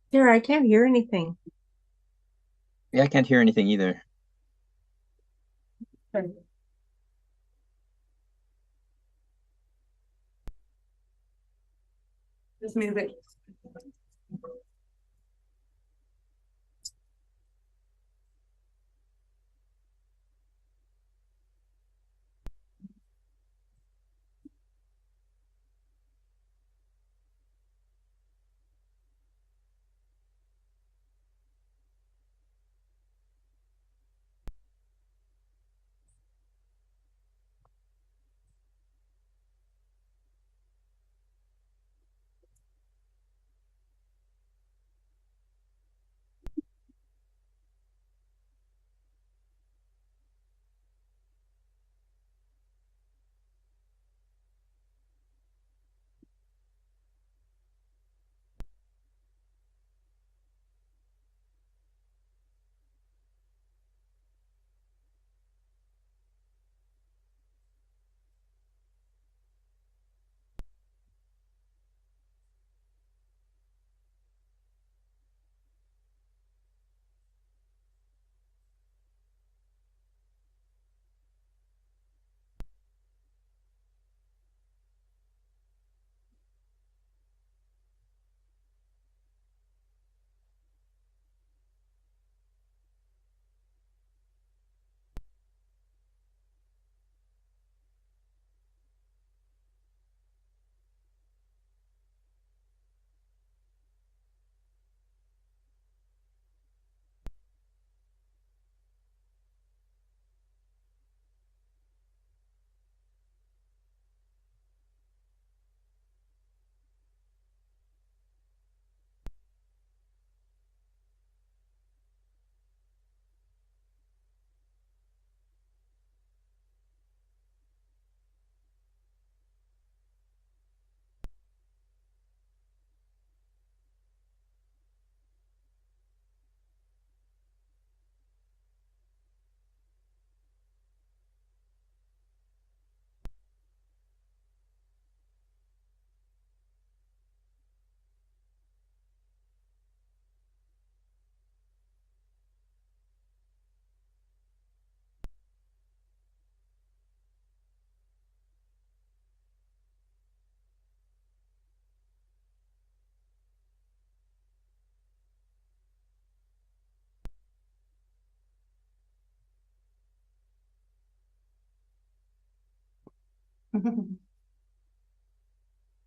Sarah, I can't hear anything. Yeah, I can't hear anything either. Just move it.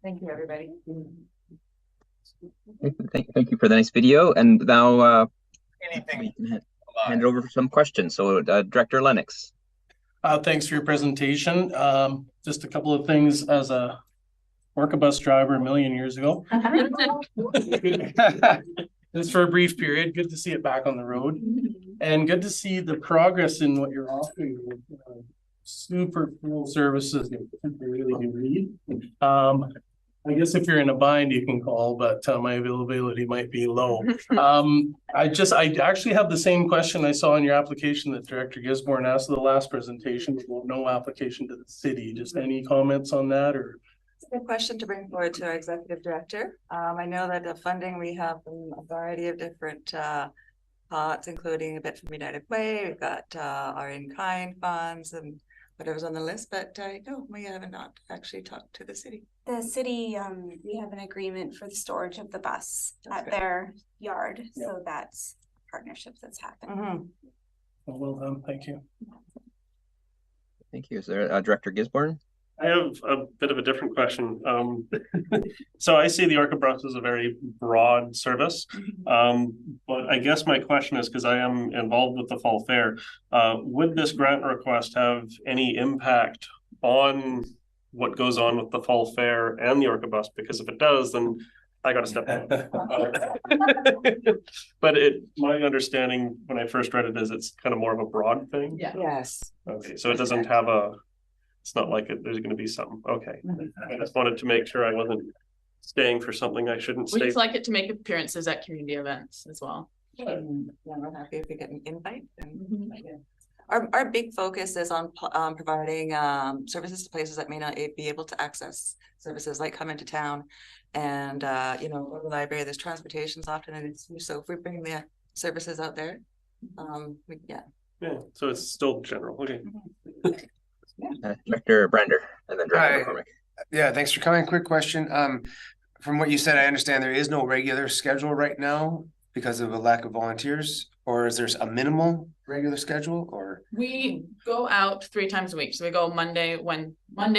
Thank you, everybody. Thank you for the nice video. And now we can hand it over for some questions. So Director Lennox. Thanks for your presentation. Just a couple of things as a Orca bus driver a million years ago. Just for a brief period. Good to see it back on the road, and good to see the progress in what you're offering. Super cool services that really do need. I guess if you're in a bind, you can call, but my availability might be low. I actually have the same question I saw in your application that Director Gisborne asked in the last presentation about no application to the city. Just any comments on that, or? It's a good question to bring forward to our executive director. I know that the funding we have from a variety of different pots, including a bit from United Way. We've got our in-kind funds and whatever's on the list, but no, we haven't not actually talked to the city. The city, we have an agreement for the storage of the bus at their yard, so that's partnership that's happened. Well done, thank you. Thank you. Is there Director Gisborne? I have a bit of a different question. So I see the Orca bus as a very broad service, but I guess my question is, because I am involved with the fall fair, would this grant request have any impact on what goes on with the fall fair and the Orca bus? Because if it does, then I got to step up. But my understanding when I first read it is it's kind of more of a broad thing. Yeah. Yes. Okay, so it doesn't have it's not like there's going to be something. Okay. I just wanted to make sure I wasn't staying for something I shouldn't stay. We just like it to make appearances at community events as well. We're happy if we get an invite. And our big focus is on providing services to places that may not be able to access services, like come into town and go to the library. There's transportations often, and so if we bring the services out there, so it's still general. Okay. Director Brander and then Director McCormick. Yeah, thanks for coming. Quick question. From what you said, I understand there is no regular schedule right now because of a lack of volunteers, or is there a minimal regular schedule? Or we go out 3 times a week. So we go Monday,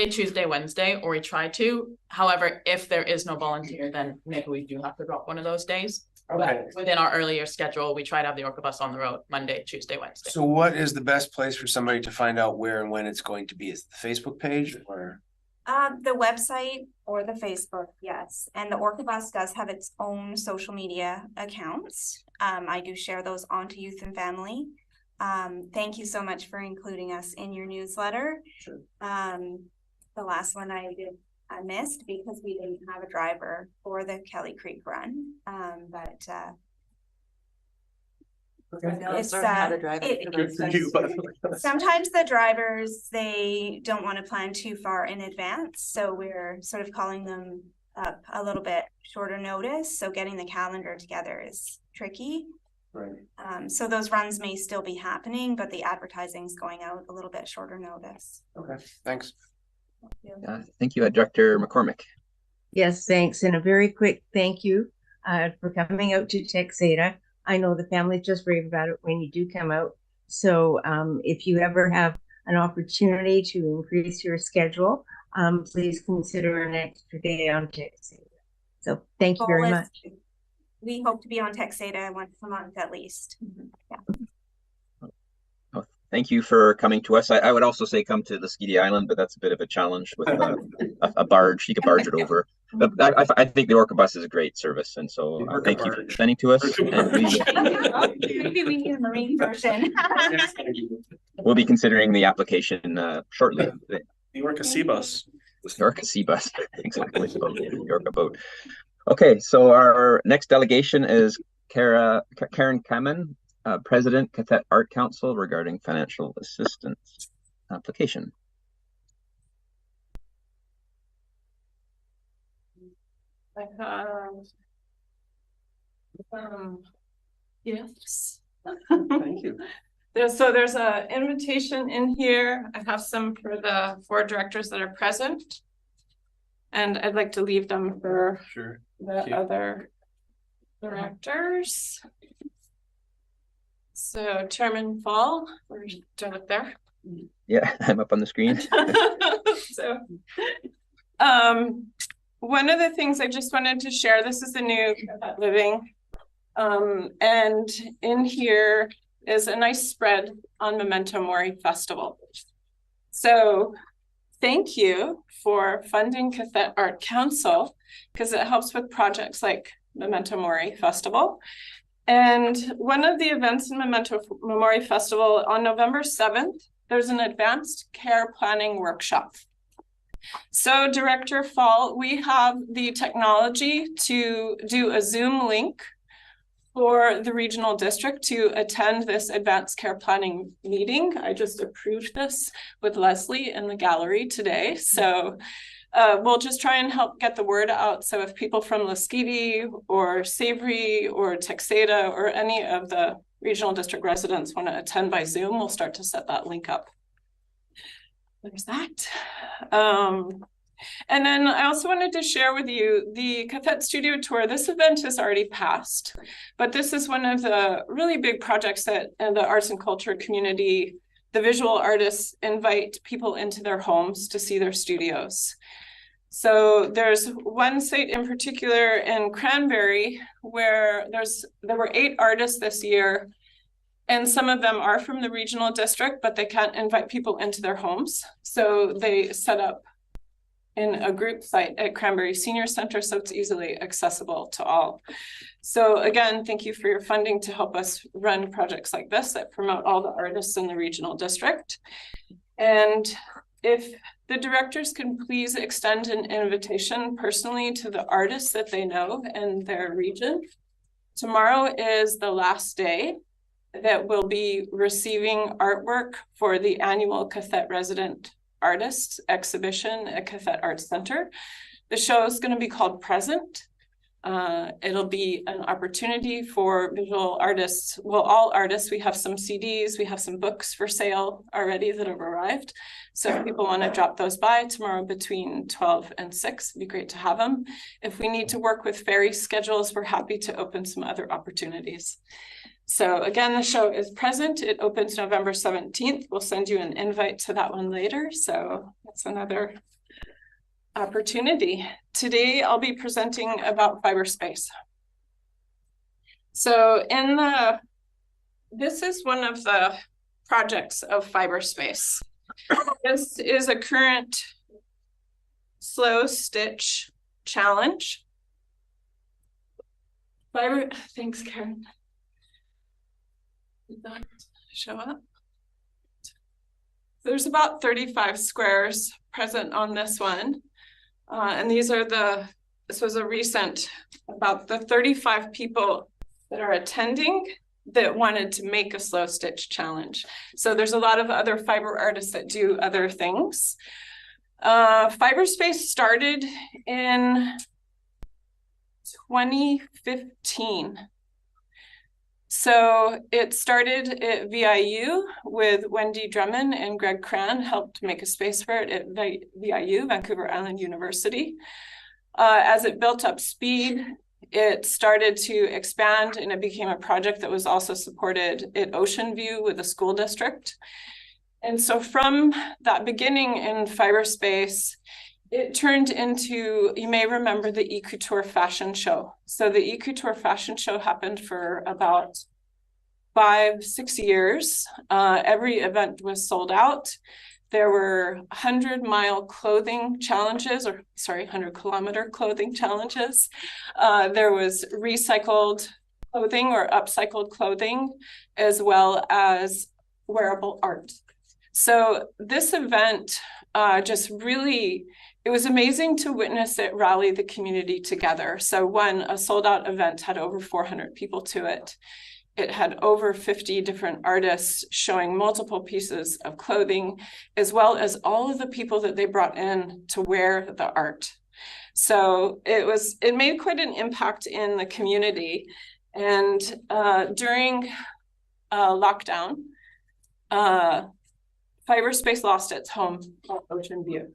Tuesday, Wednesday, or we try to. However, if there is no volunteer, then maybe we do have to drop one of those days. Okay. But within our earlier schedule, we try to have the Orca bus on the road Monday, Tuesday, Wednesday. So what is the best place for somebody to find out where and when it's going to be? Is it the Facebook page or? The website or the Facebook, yes. And the Orca bus does have its own social media accounts. I do share those onto Youth and Family. Thank you so much for including us in your newsletter. Sure. The last one I missed because we didn't have a driver for the Kelly Creek run. Sometimes the drivers, they don't want to plan too far in advance, so we're sort of calling them up a little bit shorter notice, so getting the calendar together is tricky. Right. So those runs may still be happening, but the advertising's going out a little bit shorter notice. Okay, thanks. Thank you, Director McCormick. Yes, thanks. And a very quick thank you for coming out to Texada. I know the family just rave about it when you do come out. So if you ever have an opportunity to increase your schedule, please consider an extra day on Texada. So thank you very much. We hope to be on Texada once a month at least. Yeah. Thank you for coming to us. I would also say come to the Skeety Island, but that's a bit of a challenge with a barge. You could barge it over. But I think the Orca bus is a great service, and so thank you for presenting to us. And maybe we need a marine version. We'll be considering the application shortly. The Orca Sea Bus. The Orca Sea Bus, exactly. The Orca boat. Okay, so our next delegation is Karen Kamen, President, Qathet Art Council, regarding financial assistance application. I have yes. Thank you. There's a invitation in here. I have some for the 4 directors that are present, and I'd like to leave them for the other directors. So Chairman Fall, do I look there? Yeah, I'm up on the screen. So, one of the things I just wanted to share, this is the new living. And in here is a nice spread on Memento Mori Festival. So thank you for funding qathet Art Council, because it helps with projects like Memento Mori Festival. And one of the events in Memento Mori Festival on November 7th, there's an advanced care planning workshop. So Director Fall, we have the technology to do a Zoom link for the regional district to attend this advanced care planning meeting. I just approved this with Leslie in the gallery today. So we'll just try and help get the word out. So if people from Lasqueti or Savory or Texada or any of the regional district residents want to attend by Zoom, we'll start to set that link up. There's that. And then I also wanted to share with you the qathet Studio Tour. This event has already passed, but this is one of the really big projects that the arts and culture community, the visual artists invite people into their homes to see their studios. So there's one site in particular in Cranberry where there were 8 artists this year, and some of them are from the regional district, but they can't invite people into their homes. So they set up in a group site at Cranberry Senior Center, so it's easily accessible to all. So again, thank you for your funding to help us run projects like this that promote all the artists in the regional district. And if the directors can please extend an invitation personally to the artists that they know in their region. Tomorrow is the last day that we'll be receiving artwork for the annual qathet resident artists exhibition at qathet Arts Center. The show is going to be called Present. It'll be an opportunity for visual artists, well, all artists. We have some CDs, we have some books for sale already that have arrived. So if people want to drop those by tomorrow between 12 and 6, it'd be great to have them. If we need to work with ferry schedules, we're happy to open some other opportunities. So again, the show is Present. It opens November 17th. We'll send you an invite to that one later. So that's another opportunity. Today, I'll be presenting about fiberspace. So this is one of the projects of fiberspace. This is a current slow stitch challenge. Thanks, Karen. Did that show up? There's about 35 squares present on this one. And this was a recent, about the 35 people that are attending that wanted to make a slow stitch challenge. So there's a lot of other fiber artists that do other things. Fiberspace started in 2015. So it started at VIU with Wendy Drummond and Greg Cran helped make a space for it at VIU, Vancouver Island University. As it built up speed, it started to expand and it became a project that was also supported at Ocean View with the school district. And so from that beginning in fiberspace, it turned into, you may remember the eCouture fashion show. So the eCouture fashion show happened for about 5-6 years. Every event was sold out. There were 100-mile clothing challenges, 100-kilometer clothing challenges. There was recycled clothing or upcycled clothing, as well as wearable art. So this event just really, it was amazing to witness it rally the community together. So a sold out event had over 400 people to it. It had over 50 different artists showing multiple pieces of clothing, as well as all of the people that they brought in to wear the art. So it made quite an impact in the community. And during lockdown, Fiberspace lost its home at Ocean View.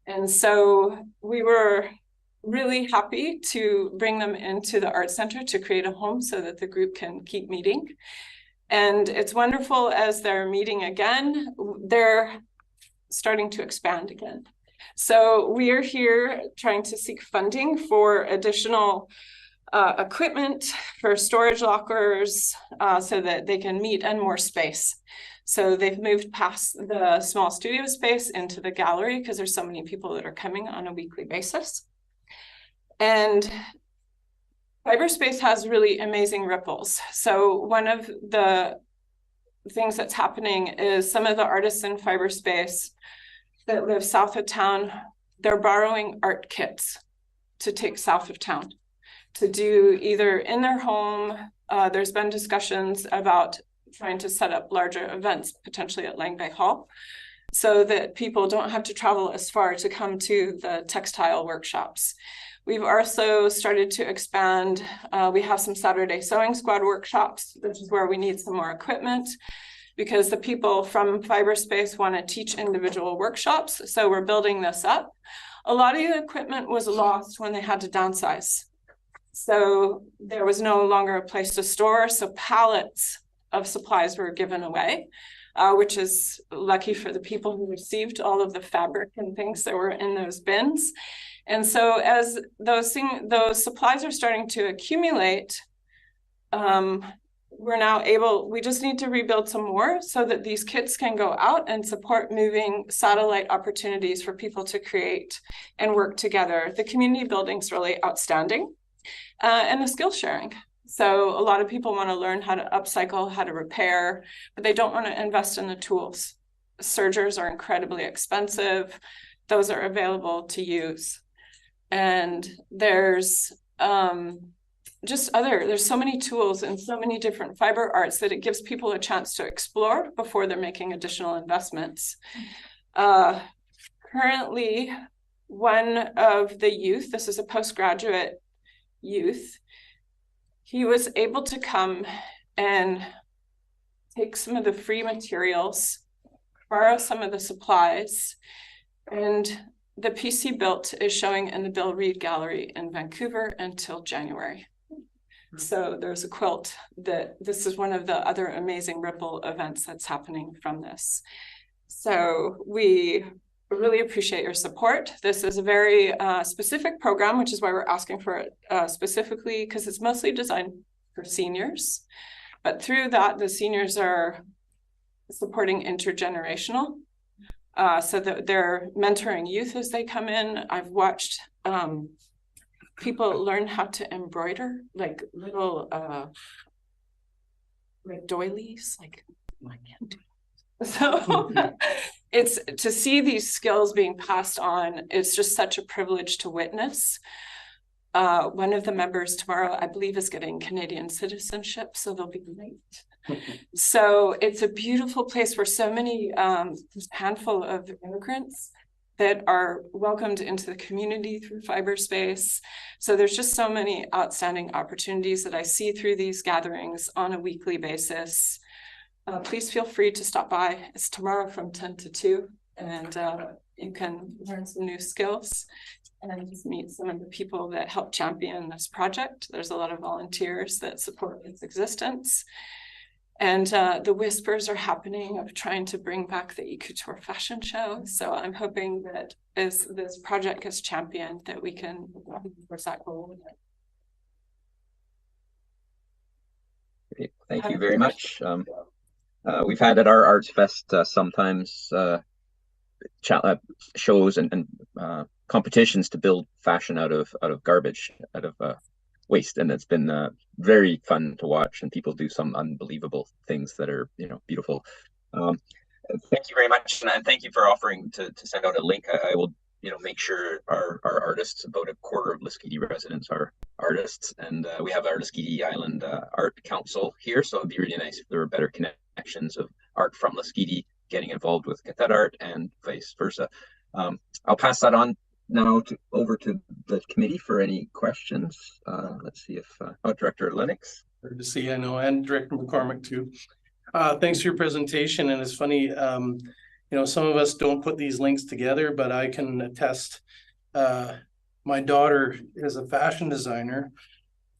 And so we were really happy to bring them into the Art Center to create a home so that the group can keep meeting. And it's wonderful as they're meeting again. starting to expand again. So we are here trying to seek funding for additional equipment for storage lockers so that they can meet and more space. So they've moved past the small studio space into the gallery because there's so many people that are coming on a weekly basis. And cyberspace has really amazing ripples. So one of the things that's happening is some of the artists in cyberspace that live south of town, they're borrowing art kits to take south of town to do either in their home. There's been discussions about trying to set up larger events, potentially at Lang Bay Hall, so that people don't have to travel as far to come to the textile workshops. We've also started to expand. We have some Saturday Sewing Squad workshops, which is where we need some more equipment because the people from cyberspace want to teach individual workshops. So we're building this up. A lot of the equipment was lost when they had to downsize. So there was no longer a place to store. So pallets of supplies were given away, which is lucky for the people who received all of the fabric and things that were in those bins. And so as those supplies are starting to accumulate, we're now able, we just need to rebuild some more so that these kits can go out and support moving satellite opportunities for people to create and work together. The community building's really outstanding, and the skill sharing. So a lot of people want to learn how to upcycle, how to repair, but they don't want to invest in the tools. Sergers are incredibly expensive. Those are available to use. And there's there's so many tools and so many different fiber arts that it gives people a chance to explore before they're making additional investments. Currently, one of the youth, this is a postgraduate youth, he was able to come and take some of the free materials, borrow some of the supplies, and the piece he built is showing in the Bill Reid Gallery in Vancouver until January. So there's a quilt that this is one of the other amazing ripple events that's happening from this. So we really appreciate your support. This is a very specific program, which is why we're asking for it specifically, because it's mostly designed for seniors. But through that, the seniors are supporting intergenerational, so that they're mentoring youth as they come in. I've watched people learn how to embroider, like little like doilies, like I can't do it. So it's to see these skills being passed on, it's just such a privilege to witness. One of the members tomorrow, I believe, is getting Canadian citizenship, so they'll be late. So it's a beautiful place where so many handful of immigrants that are welcomed into the community through cyberspace. So there's just so many outstanding opportunities that I see through these gatherings on a weekly basis. Please feel free to stop by. It's tomorrow from 10 to 2, and you can learn some new skills and just meet some of the people that help champion this project. There's a lot of volunteers that support its existence. And the whispers are happening of trying to bring back the eCouture fashion show. So I'm hoping that as this project gets championed, that we can towards that goal. Great. Thank you very much. We've had at our Arts Fest sometimes shows and competitions to build fashion out of garbage, out of waste, and it's been very fun to watch, and people do some unbelievable things that are, you know, beautiful. Thank you very much, and thank you for offering to send out a link. I will, you know, make sure our artists, about a quarter of Lasqueti residents are artists, and we have our Lasqueti Island Art Council here, so it'd be really nice if there were better connections of art from Lasqueti getting involved with qathet art and vice versa. I'll pass that on now over to the committee for any questions. Let's see if Director Lennox. Good to see you, I know, and Director McCormick too. Thanks for your presentation. And it's funny, you know, some of us don't put these links together, but I can attest. My daughter is a fashion designer.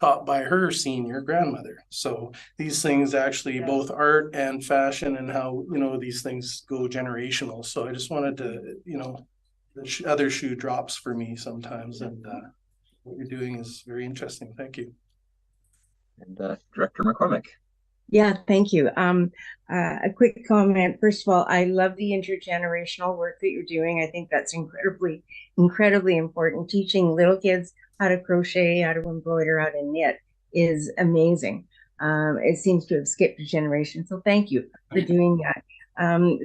taught by her senior grandmother. So these things actually, both art and fashion and how, you know, these things go generational. So I just wanted to, you know, the other shoe drops for me sometimes, and what you're doing is very interesting. Thank you. And Director McCormick. Yeah, thank you. A quick comment. First of all, I love the intergenerational work that you're doing. I think that's incredibly important. Teaching little kids how to crochet, how to embroider, how to knit is amazing. It seems to have skipped a generation. So thank you for doing that.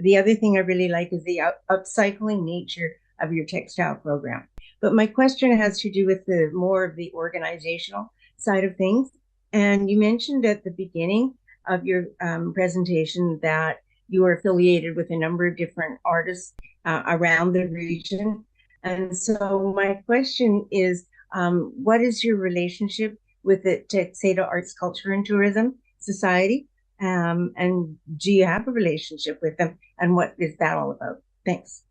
The other thing I really like is the upcycling nature of your textile program. But my question has to do with the more of the organizational side of things. And you mentioned at the beginning of your presentation that you are affiliated with a number of different artists around the region. And so my question is, what is your relationship with the Texada Arts, Culture and Tourism Society? And do you have a relationship with them? And what is that all about? Thanks.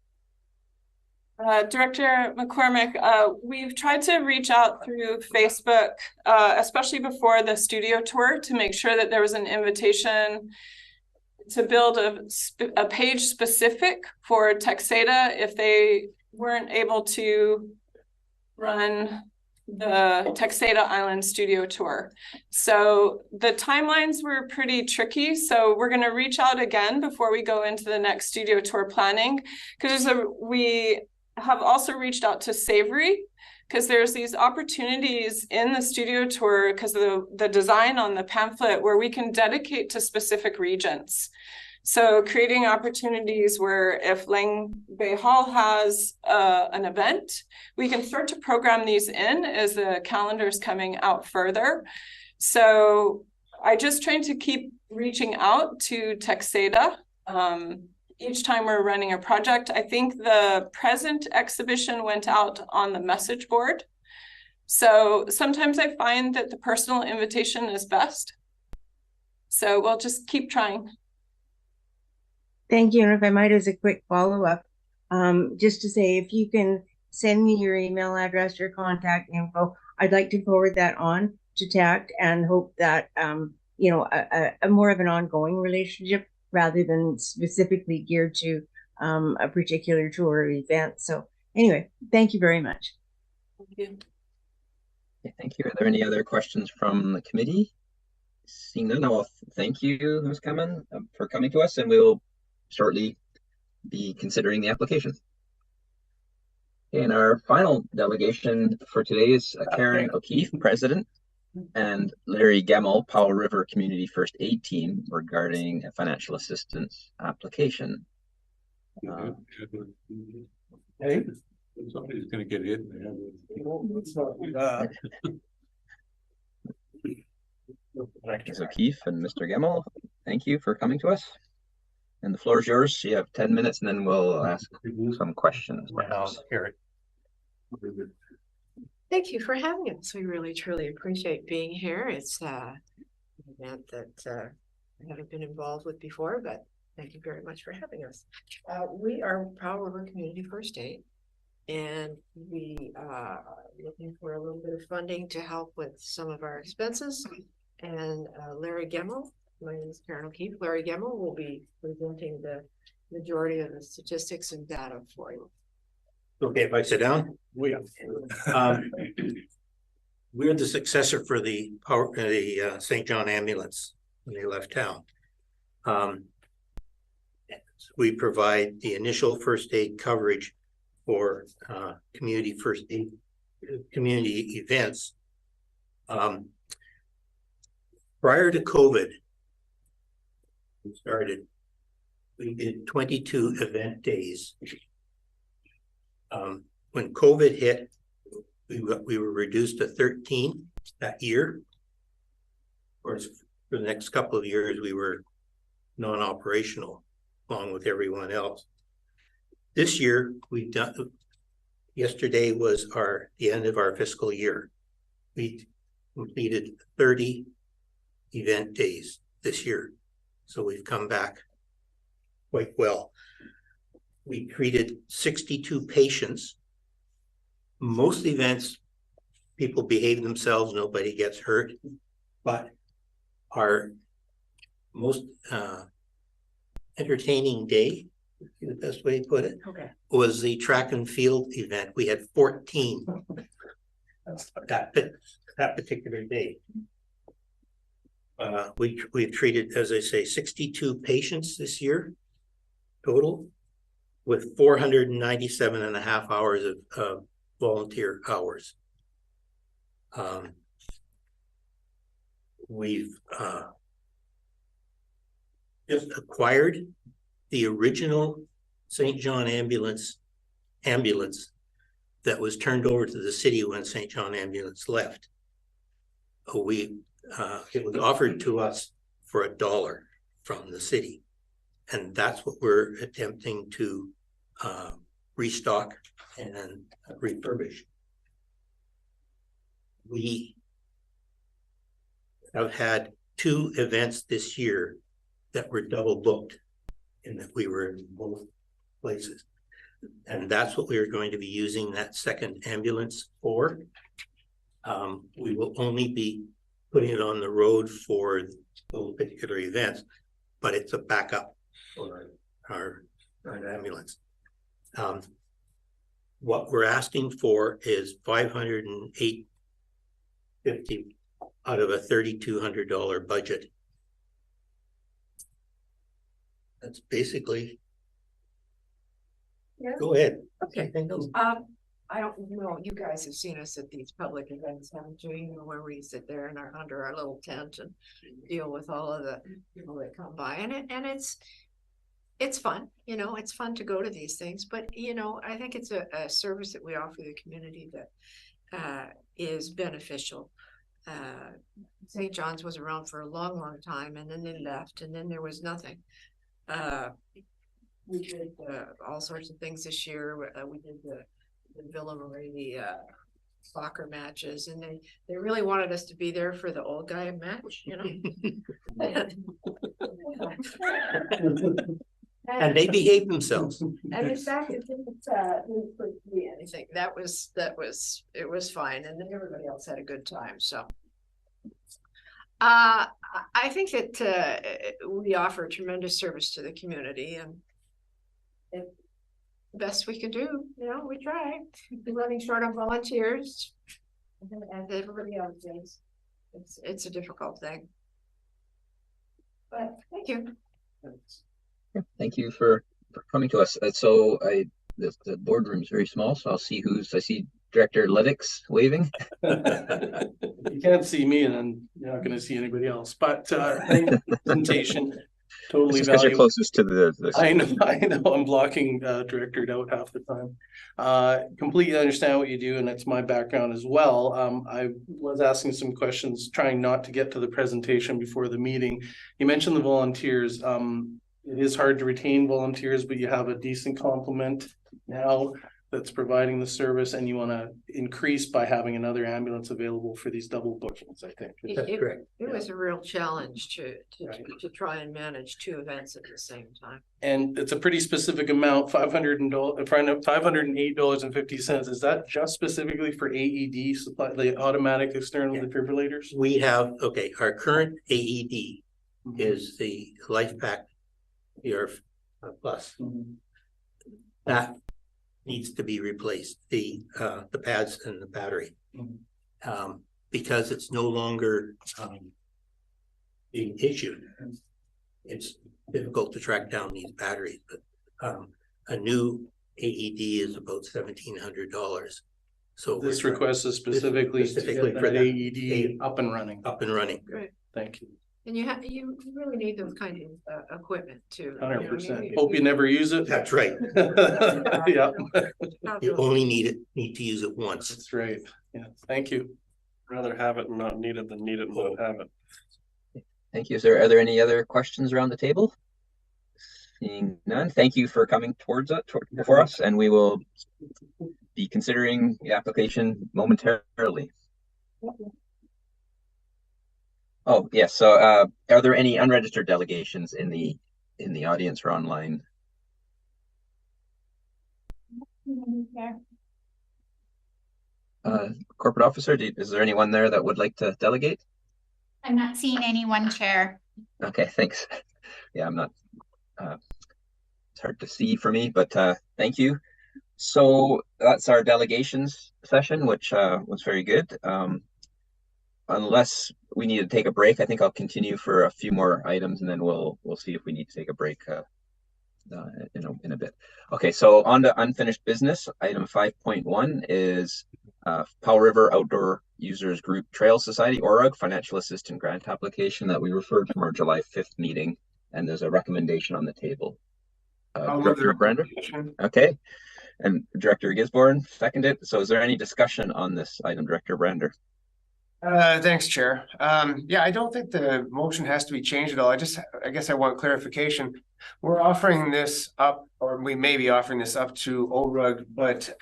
Director McCormick, we've tried to reach out through Facebook, especially before the studio tour, to make sure that there was an invitation to build a page specific for Texada if they weren't able to run the Texada Island studio tour. So the timelines were pretty tricky. So we're going to reach out again before we go into the next studio tour planning, because we have also reached out to Savory, because there's these opportunities in the studio tour because of the design on the pamphlet where we can dedicate to specific regions. So creating opportunities where if Lang Bay Hall has an event, we can start to program these in as the calendar is coming out further. So I just trying to keep reaching out to Texada. Each time we're running a project. I think the present exhibition went out on the message board. So sometimes I find that the personal invitation is best. So we'll just keep trying. Thank you. And if I might, as a quick follow-up, just to say, if you can send me your email address, your contact info, I'd like to forward that on to TACT and hope that, you know, a more of an ongoing relationship rather than specifically geared to a particular tour or event. So anyway, thank you very much. Thank you. Okay, thank you. Are there any other questions from the committee? Seeing none, I will thank you, Ms. Kamen, for coming to us, and we'll shortly be considering the application. And our final delegation for today is Karen O'Keefe, President, and Larry Gemmell, Powell River Community First Aid Team, regarding a financial assistance application. Hey, somebody's going to get hit. Ms. O'Keefe and Mr. Gemmell, thank you for coming to us. And the floor is yours. You have 10 minutes, and then we'll ask some questions. Thank you for having us. We really, truly appreciate being here. It's an event that I haven't been involved with before, but thank you very much for having us. We are Powell River Community First Aid, and we are looking for a little bit of funding to help with some of our expenses. And Larry Gemmell, my name is Karen O'Keefe. Larry Gemmell will be presenting the majority of the statistics and data for you. Okay, if I sit down? We're the successor for the St. John ambulance when they left town. We provide the initial first aid coverage for community first aid community events. Prior to COVID, we did 22 event days. When COVID hit, we were reduced to 13 that year. Of course, for the next couple of years, we were non-operational along with everyone else. This year, yesterday was the end of our fiscal year. We completed 30 event days this year. So we've come back quite well. We treated 62 patients. Most events people behave themselves, nobody gets hurt. But our most entertaining day, the best way to put it, was the track and field event. We had 14 that particular day. We've treated, as I say, 62 patients this year total, with 497 and a half hours of volunteer hours. We've just acquired the original St. John ambulance that was turned over to the city when St. John ambulance left. It was offered to us for $1 from the city, and that's what we're attempting to restock and refurbish. We have had 2 events this year that were double booked, in that we were in both places, and that's what we are going to be using that second ambulance for. We will only be putting it on the road for those particular events, but it's a backup for our ambulance. What we're asking for is $508.50 out of a $3,200 budget. That's basically. Yeah. Go ahead. Okay. I don't know, you guys have seen us at these public events, haven't you? You know, where we sit there and are under our little tent and deal with all of the people that come by, and it's fun, you know, it's fun to go to these things, but you know, I think it's a service that we offer the community that is beneficial. St. John's was around for a long time, and then they left, and then there was nothing. We did all sorts of things this year. We did the Emory soccer matches, and they really wanted us to be there for the old guy match, you know. And they behaved themselves. And in fact, it didn't be anything. It was fine, and then everybody else had a good time. So I think that we offer tremendous service to the community, and it best we can do, you know, we try. We're running short on volunteers, and everybody else is. It's a difficult thing, but thank you. Thank you for coming to us. So the boardroom is very small, so I see Director Levick's waving. You can't see me, and then you're not going to see anybody else. But presentation. Totally because you're closest to the I know I'm blocking Director out half the time. Completely understand what you do, and it's my background as well. I was asking some questions, trying not to get to the presentation before the meeting. You mentioned the volunteers. It is hard to retain volunteers, but you have a decent complement now that's providing the service, and you want to increase by having another ambulance available for these double bookings, I think. That's correct. It was a real challenge to try and manage 2 events at the same time. And it's a pretty specific amount, $508.50. Is that just specifically for AED supply, the automatic external defibrillators? We have, our current AED is the LifePak ER Plus. That needs to be replaced, the pads and the battery, because it's no longer being issued. It's difficult to track down these batteries, but a new AED is about $1,700. So this request is specifically to get that AED up and running. Great. Thank you. And you really need those kind of equipment too. 100%. Hope you never use it. That's right. Yeah. You only need to use it once. That's right. Yeah. Thank you. Rather have it and not need it than need it and not have it. Thank you. Are there any other questions around the table? Seeing none, thank you for coming before us, and we will be considering the application momentarily. Oh, yes. So are there any unregistered delegations in the audience or online? Corporate Officer, is there anyone there that would like to delegate? I'm not seeing anyone, Chair. Okay, thanks. Yeah, I'm not, it's hard to see for me, but thank you. So that's our delegations session, which was very good. Unless we need to take a break, I think I'll continue for a few more items, and then we'll see if we need to take a break in a bit. Okay, so on to unfinished business. Item 5.1 is Powell River Outdoor Users Group Trail Society, ORUG, financial assistance grant application that we referred from our July 5th meeting, and there's a recommendation on the table. Director Brander? Okay, and Director Gisborne seconded. So is there any discussion on this item, Director Brander? Thanks, Chair. Yeah, I don't think the motion has to be changed at all. I guess I want clarification. We're offering this up, or we may be offering this up to ORUG, but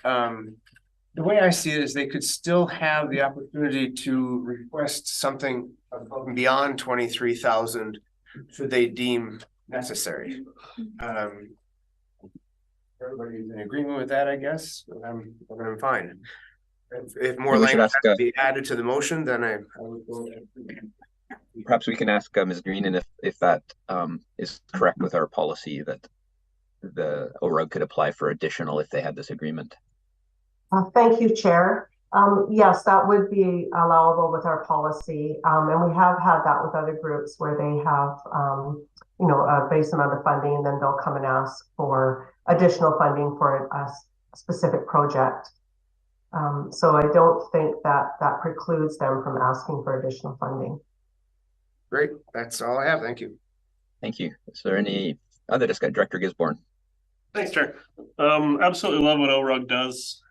the way I see it is they could still have the opportunity to request something above and beyond 23,000 should they deem necessary. Everybody's in agreement with that, I guess. I'm fine. If more language has to be added to the motion, then I would go ahead. Perhaps we can ask Ms. Green if that is correct with our policy that the ORUG could apply for additional if they had this agreement. Thank you, Chair. Yes, that would be allowable with our policy. And we have had that with other groups where they have, a base amount of funding, and then they'll come and ask for additional funding for a specific project. So I don't think that precludes them from asking for additional funding. Great. That's all I have. Thank you. Thank you. Is there any other discussion? Director Gisborne. Thanks, Chair. Absolutely love what ORUG does.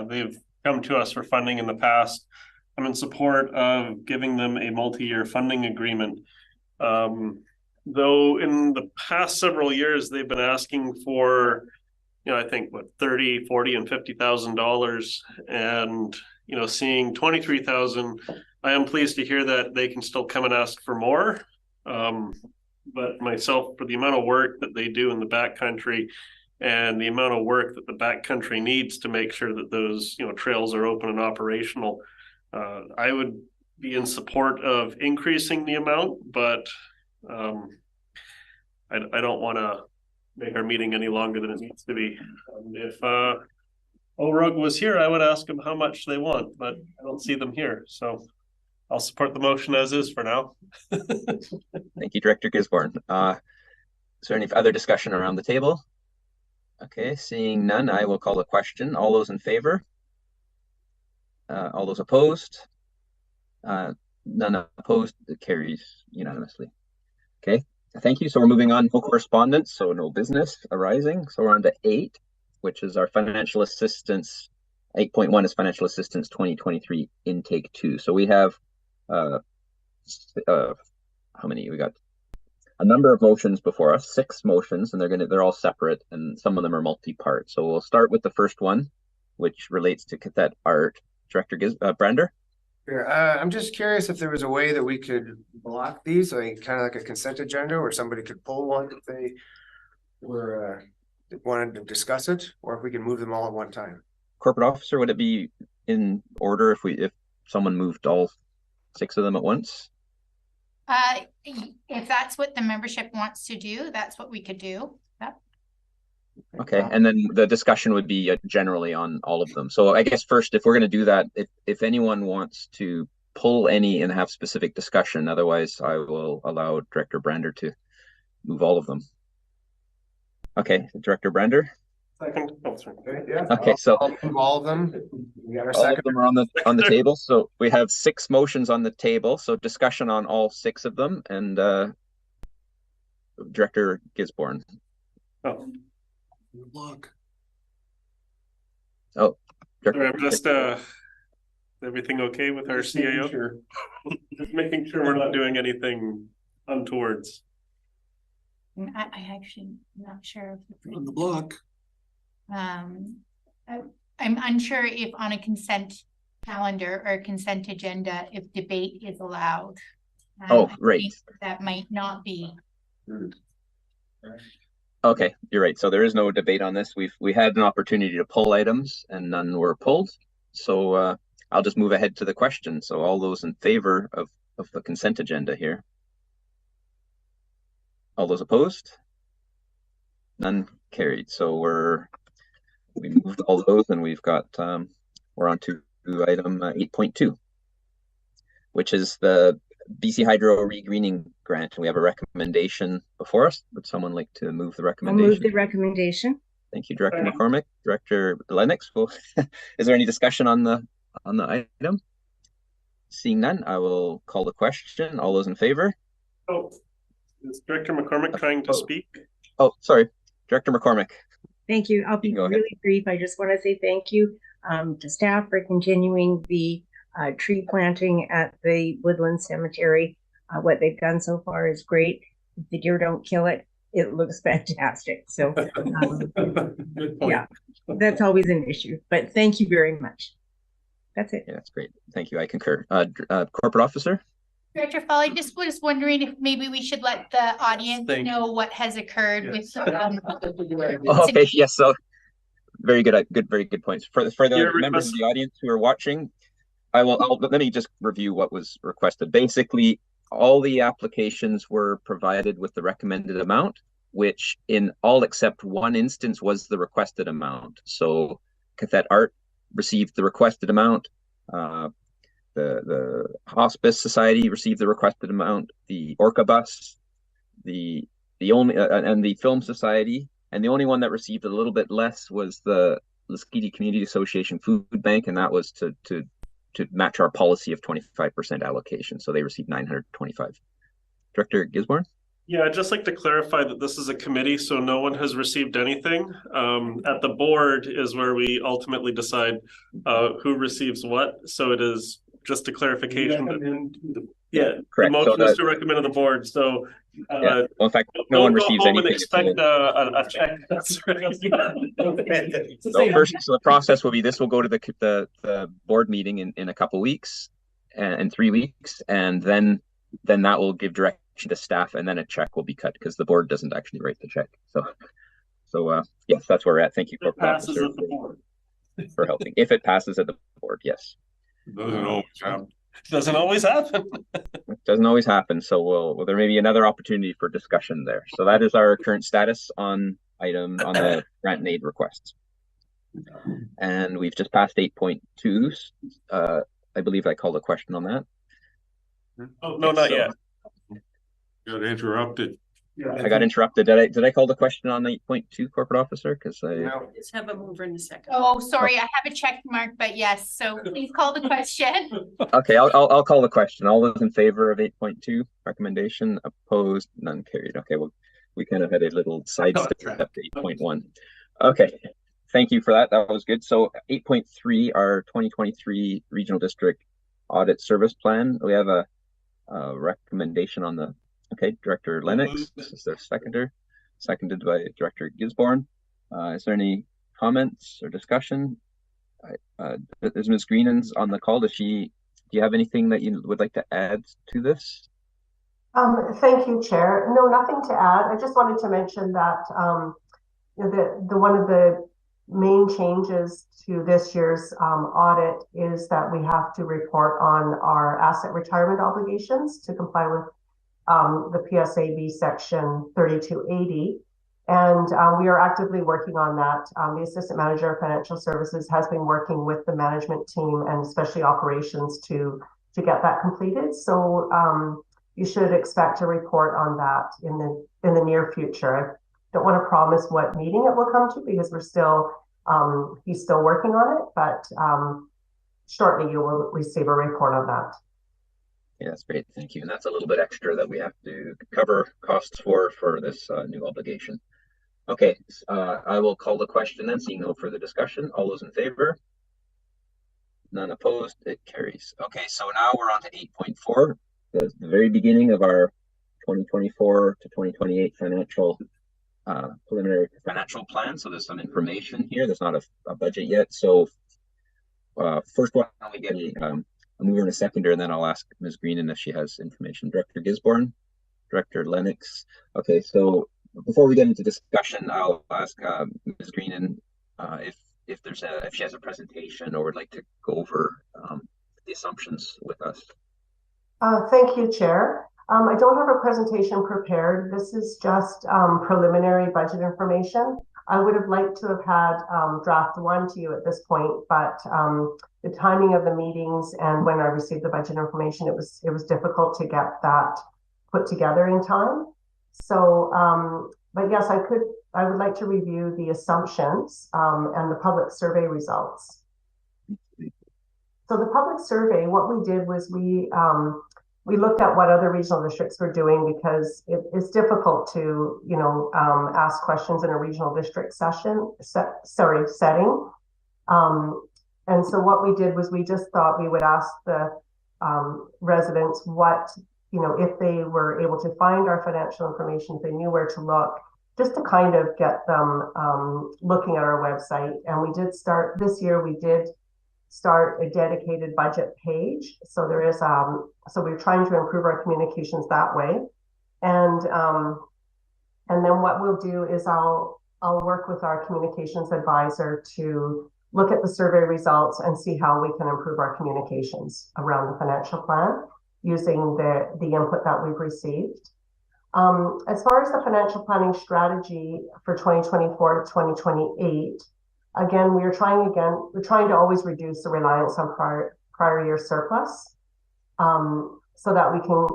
They've come to us for funding in the past. I'm in support of giving them a multi-year funding agreement. Though in the past several years, they've been asking for, I think what, $30,000, $40,000 and $50,000, and seeing 23,000, I am pleased to hear that they can still come and ask for more. But myself, for the amount of work that they do in the backcountry and the amount of work that the backcountry needs to make sure that those trails are open and operational, I would be in support of increasing the amount, but I don't want to make our meeting any longer than it needs to be. If ORUG was here, I would ask them how much they want, but I don't see them here, so I'll support the motion as is for now. Thank you, Director Gisborne. Is there any other discussion around the table? Okay, seeing none, I will call the question. All those in favor? All those opposed? None opposed. It carries unanimously. Okay, thank you. So we're moving on. No correspondence, so no business arising. So we're on to 8, which is our financial assistance. 8.1 is financial assistance 2023 intake 2. So we have how many? We got a number of motions before us, 6 motions, and they're all separate, and some of them are multi-part. So we'll start with the first one, which relates to qathet art. Director Brander? Sure. I'm just curious if there was a way that we could block these, like kind of like a consent agenda, where somebody could pull one if they were wanted to discuss it, or if we can move them all at one time. Corporate Officer, would it be in order if someone moved all 6 of them at once? If that's what the membership wants to do, that's what we could do. Yep. Okay, and then the discussion would be generally on all of them. So I guess first, if we're going to do that, if anyone wants to pull any and have specific discussion, otherwise I will allow Director Brander to move all of them. Okay, Director Brander. Second. Okay, so all of them. We got our all second. of them are on the table. So we have 6 motions on the table. So discussion on all 6 of them, and Director Gisborne. Oh. Look. Oh, sorry, I'm just everything okay with our CAO? Sure. Just making sure we're not doing anything untowards. I actually not sure. On the block. I'm unsure if on a consent calendar or consent agenda, if debate is allowed. Oh, right. That might not be. Okay, you're right. So there is no debate on this. We had an opportunity to pull items and none were pulled. So I'll just move ahead to the question. So all those in favor of the consent agenda here? All those opposed? None carried. So we moved all those, and we've got we're on to item 8.2, which is the BC Hydro Regreening Grant. And we have a recommendation before us. Would someone like to move the recommendation? I'll move the recommendation. Thank you, Director McCormick. Director Lennox, is there any discussion on the item? Seeing none, I will call the question. All those in favor? Oh, is Director McCormick trying to speak? Oh, sorry, Director McCormick. Thank you. I'll be really brief. I just want to say thank you to staff for continuing the tree planting at the Woodland Cemetery. What they've done so far is great. If the deer don't kill it, it looks fantastic. So yeah, that's always an issue, but thank you very much. That's it. Yeah, that's great. Thank you. I concur. Corporate Officer? Director Fall, I just was wondering if maybe we should let the audience know what has occurred with okay, yes, so very good, very good points. For the members of the audience who are watching, let me just review what was requested. Basically, all the applications were provided with the recommended amount, which in all except one instance was the requested amount. So Qathet Art received the requested amount. The Hospice Society received the requested amount. The Orca Bus, the only and the Film Society, and the only one that received a little bit less was the Lesquiti Community Association Food Bank, and that was to match our policy of 25% allocation. So they received 925. Director Gisborne? Yeah, I'd just like to clarify that this is a committee, so no one has received anything. At the board is where we ultimately decide who receives what. So it is just a clarification. Correct. The motion is to recommend to the board. So well, in fact, no one receives anything. And expect a check. That's right. So the process will be, this will go to the board meeting in a couple weeks and 3 weeks, and then that will give direction to staff, and then a check will be cut because the board doesn't actually write the check. So yes, that's where we're at. Thank you, Corporate Officer, for helping. If it passes at the board, yes. Doesn't always happen. Doesn't always happen. It doesn't always happen. So there may be another opportunity for discussion there. So that is our current status on the grant and aid requests. And we've just passed 8.2. I believe I called a question on that. Oh, no, not yet. Got interrupted. I got interrupted. Did I call the question on 8.2, Corporate Officer? Because Let's have a mover in a second. Oh, sorry, I have a check mark, but yes. So please call the question. Okay, I'll call the question. All those in favor of 8.2 recommendation, opposed, none carried. Okay, well, we kind of had a little sidestep to 8.1. Okay, thank you for that. That was good. So 8.3, our 2023 Regional District Audit Service Plan. We have a recommendation on the. Okay, Director Lennox, is there a seconder? Seconded by Director Gisborne. Is there any comments or discussion? Is Ms. Greenan's on the call? Do you have anything that you would like to add to this? Thank you, Chair. No, nothing to add. I just wanted to mention that the one of the main changes to this year's audit is that we have to report on our asset retirement obligations to comply with the PSAB section 3280. And we are actively working on that. The Assistant Manager of Financial Services has been working with the management team and especially operations to get that completed. So you should expect a report on that in the near future. I don't want to promise what meeting it will come to because we're still he's still working on it, but shortly you will receive a report on that. Yeah, that's great. Thank you. And that's a little bit extra that we have to cover costs for this new obligation. Okay, I will call the question then, seeing no further discussion. All those in favor? None opposed, it carries. Okay, so now we're on to 8.4, the very beginning of our 2024 to 2028 financial preliminary financial plan. So there's some information here. There's not a budget yet. So first one, we get a mover and a seconder, and then I'll ask Ms. Greenan if she has information. Director Gisborne, Director Lennox. Okay, so before we get into discussion, I'll ask Ms. Greenan if if she has a presentation or would like to go over the assumptions with us. Thank you, Chair. I don't have a presentation prepared. This is just preliminary budget information. I would have liked to have had draft 1 to you at this point, but the timing of the meetings and when I received the budget information, it was difficult to get that put together in time. So, but yes, I would like to review the assumptions and the public survey results. So the public survey, what we did was we looked at what other regional districts were doing, because it's difficult to, ask questions in a regional district setting. And so what we did was we just thought we would ask the residents what, if they were able to find our financial information, if they knew where to look, just to kind of get them looking at our website. And we did start this year, we did start a dedicated budget page. So there is, so we're trying to improve our communications that way. And then what we'll do is I'll work with our communications advisor to look at the survey results and see how we can improve our communications around the financial plan using the input that we've received. As far as the financial planning strategy for 2024 to 2028, again, we're trying to always reduce the reliance on prior year surplus, so that we can,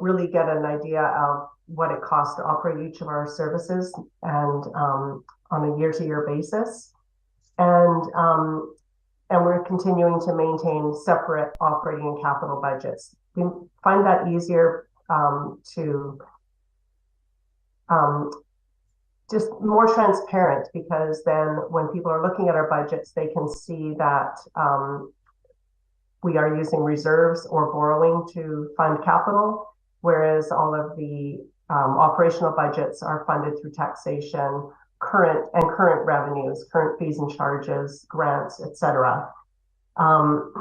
really get an idea of what it costs to operate each of our services and on a year-to-year basis. And we're continuing to maintain separate operating and capital budgets. We find that easier to just more transparent, because then when people are looking at our budgets, they can see that we are using reserves or borrowing to fund capital, whereas all of the operational budgets are funded through taxation, current revenues, current fees and charges, grants, etc. And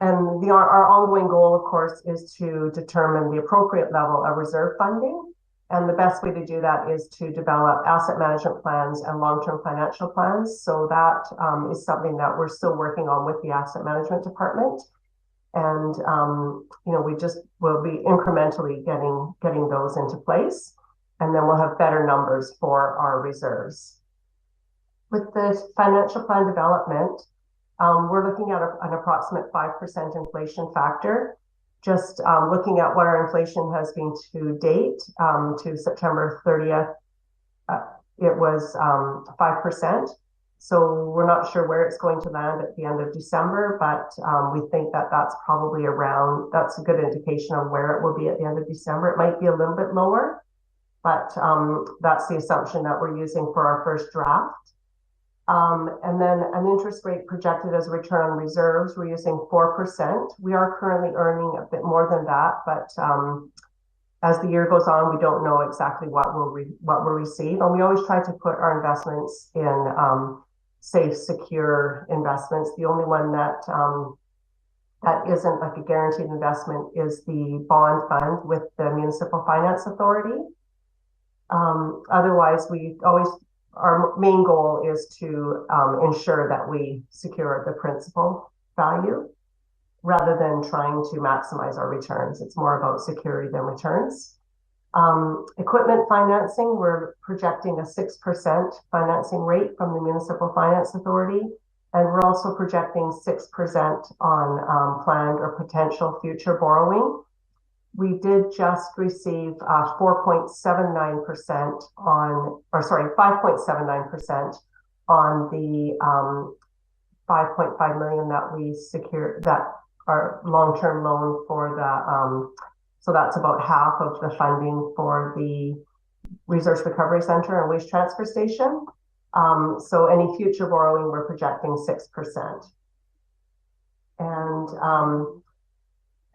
our ongoing goal, of course, is to determine the appropriate level of reserve funding. And the best way to do that is to develop asset management plans and long-term financial plans. So that is something that we're still working on with the asset management department. And, we'll be incrementally getting those into place. And then we'll have better numbers for our reserves. With the financial plan development, we're looking at an approximate 5% inflation factor. Just looking at what our inflation has been to date, to September 30th, it was 5%. So we're not sure where it's going to land at the end of December, but we think that that's probably that's a good indication of where it will be at the end of December. It might be a little bit lower, but that's the assumption that we're using for our first draft. And then an interest rate projected as a return on reserves, we're using 4%. We are currently earning a bit more than that, but as the year goes on, we don't know exactly what we'll receive. And we always try to put our investments in safe, secure investments. The only one that isn't like a guaranteed investment is the bond fund with the Municipal Finance Authority. Otherwise, our main goal is to ensure that we secure the principal value rather than trying to maximize our returns. It's more about security than returns. Equipment financing, we're projecting a 6% financing rate from the Municipal Finance Authority. And we're also projecting 6% on planned or potential future borrowing. We did just receive 5.79% on the 5.5 million that we secured, that our long-term loan for the, so that's about half of the funding for the Resource Recovery Center and Waste Transfer Station. So any future borrowing, we're projecting 6%.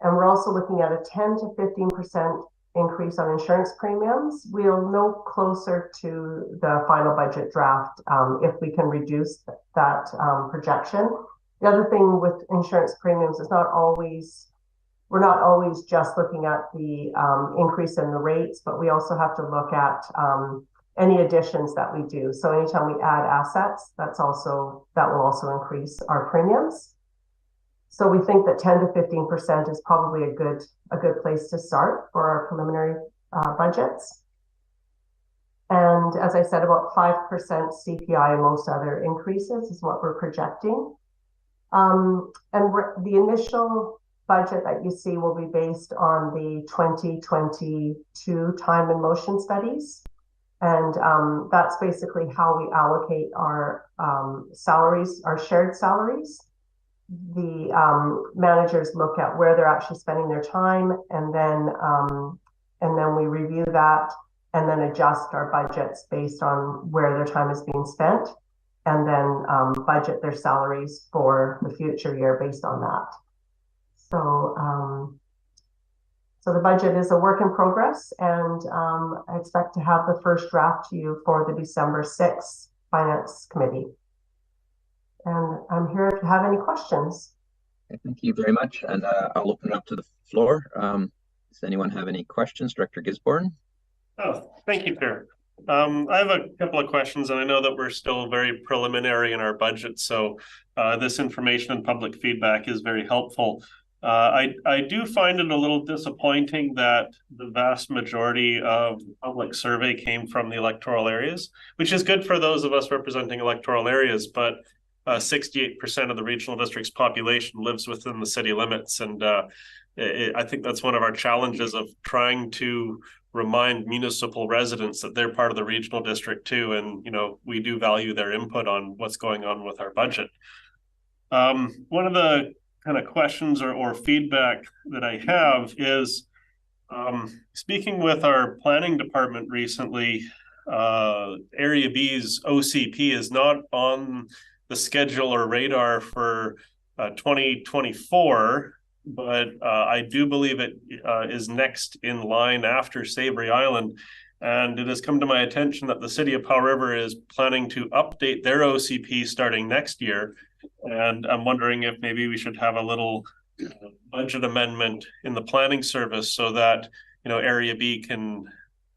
And we're also looking at a 10 to 15% increase on insurance premiums. We'll know closer to the final budget draft if we can reduce that projection. The other thing with insurance premiums is we're not always just looking at the increase in the rates, but we also have to look at any additions that we do. So anytime we add assets, that will also increase our premiums. So we think that 10 to 15% is probably a good place to start for our preliminary budgets. And as I said, about 5% CPI and most other increases is what we're projecting. And the initial budget that you see will be based on the 2022 time and motion studies. And that's basically how we allocate our salaries, our shared salaries. The managers look at where they're actually spending their time, and then we review that and then adjust our budgets based on where their time is being spent, and then budget their salaries for the future year based on that. So the budget is a work in progress, and I expect to have the first draft to you for the December 6th Finance Committee. And I'm here if you have any questions. Thank you very much. And I'll open it up to the floor. Does anyone have any questions? Director Gisborne? Oh, thank you, Chair. I have a couple of questions, and I know that we're still very preliminary in our budget, so this information and public feedback is very helpful. I do find it a little disappointing that the vast majority of public survey came from the electoral areas, which is good for those of us representing electoral areas, but 68% of the regional district's population lives within the city limits. And I think that's one of our challenges of trying to remind municipal residents that they're part of the regional district too. And, we do value their input on what's going on with our budget. One of the kind of questions or feedback that I have is speaking with our planning department recently, Area B's OCP is not on the schedule or radar for 2024, but I do believe it is next in line after Savory Island. And it has come to my attention that the city of Powell River is planning to update their OCP starting next year. And I'm wondering if maybe we should have a little budget amendment in the planning service so that, Area B can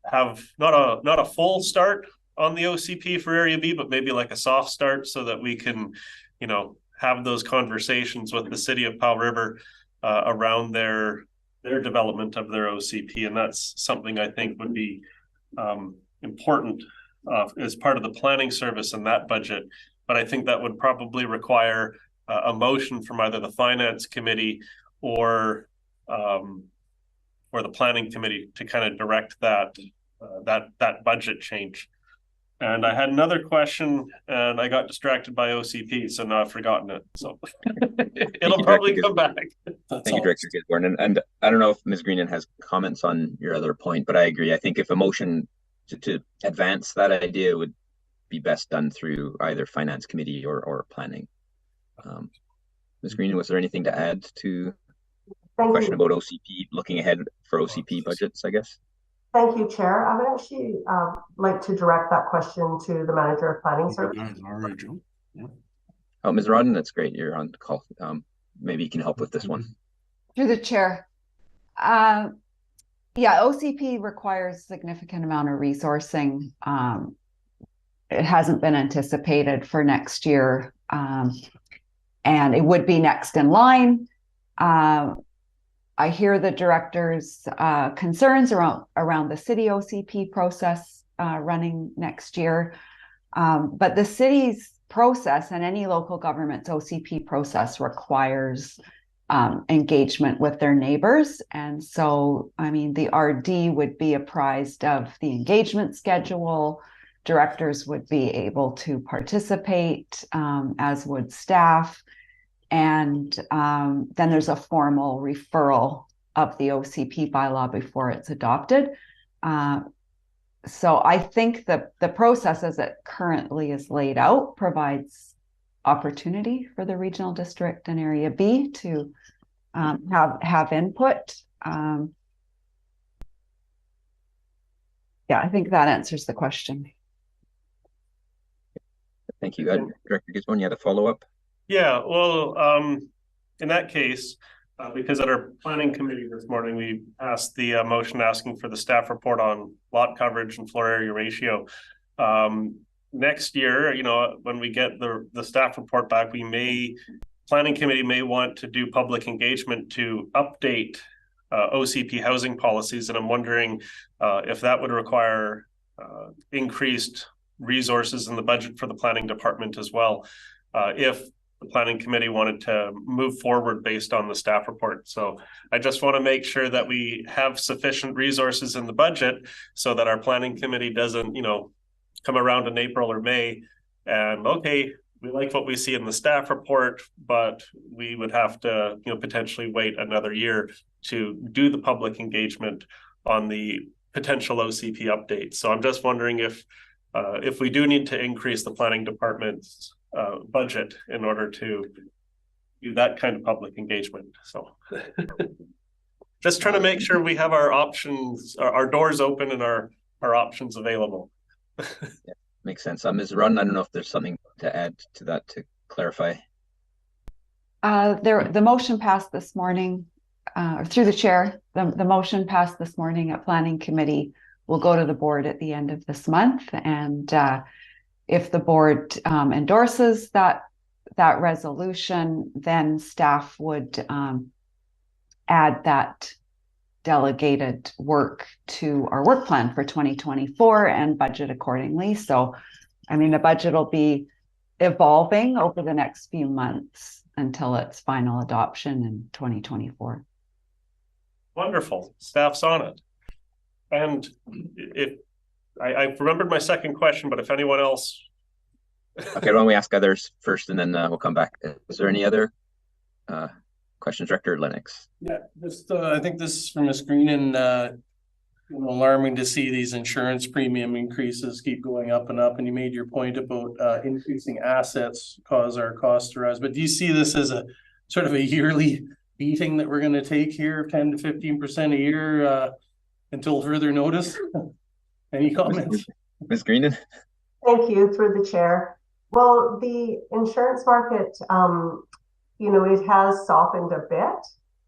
have not a full start on the OCP for Area B, but maybe like a soft start so that we can, have those conversations with the city of Powell River around their development of their OCP. And that's something I think would be important as part of the planning service in that budget. But I think that would probably require a motion from either the finance committee or the planning committee to kind of direct that budget change. And I had another question, and I got distracted by OCP, so now I've forgotten it. So it'll probably come back. Thank you, Director Gisborne. And I don't know if Ms. Greenan has comments on your other point, but I agree. I think if a motion to advance that idea would be best done through either finance committee or planning. Ms. Greenan, was there anything to add to the question about OCP, looking ahead for OCP budgets, I guess? Thank you, Chair. I would actually like to direct that question to the Manager of Planning Services. Oh, Ms. Rodden, that's great. You're on the call. Maybe you can help with this one. Through the Chair. Yeah, OCP requires significant amount of resourcing. It hasn't been anticipated for next year, and it would be next in line. I hear the director's concerns around the city OCP process running next year, but the city's process and any local government's OCP process requires engagement with their neighbors. And so, the RD would be apprised of the engagement schedule. Directors would be able to participate, as would staff. And then there's a formal referral of the OCP bylaw before it's adopted. So I think that the process as it currently is laid out provides opportunity for the regional district and Area B to have input. Yeah, I think that answers the question. Thank you. Director Gisborne, you had a follow-up? Yeah, well, in that case, because at our planning committee this morning, we passed the motion asking for the staff report on lot coverage and floor area ratio. Next year, you know, when we get the staff report back, planning committee may want to do public engagement to update OCP housing policies. And I'm wondering if that would require increased resources in the budget for the planning department as well, if the planning committee wanted to move forward based on the staff report. So I just want to make sure that we have sufficient resources in the budget so that our planning committee doesn't, you know, come around in April or May and, okay, we like what we see in the staff report, but we would have to, you know, potentially wait another year to do the public engagement on the potential OCP updates. So I'm just wondering if we do need to increase the planning department's budget in order to do that kind of public engagement. So just trying to make sure we have our options, our doors open and our options available. Yeah, makes sense. Ms. Runn, I don't know if there's something to add to that to clarify. The motion passed this morning, through the chair. The motion passed this morning at planning committee. Will go to the board at the end of this month, and if the board endorses that resolution, then staff would add that delegated work to our work plan for 2024 and budget accordingly. So, I mean, the budget will be evolving over the next few months until its final adoption in 2024. Wonderful. Staff's on it. And if I remembered my second question, but if anyone else. Okay, why don't we ask others first and then we'll come back. Is there any other questions, Director Lennox? Yeah, just I think this is from a screen, and you know, alarming to see these insurance premium increases keep going up and up. And you made your point about increasing assets cause our costs to rise. But do you see this as a sort of a yearly beating that we're going to take here, 10 to 15% a year until further notice? Any comments? Ms. Greenan? Thank you, through the chair. Well, the insurance market, you know, it has softened a bit.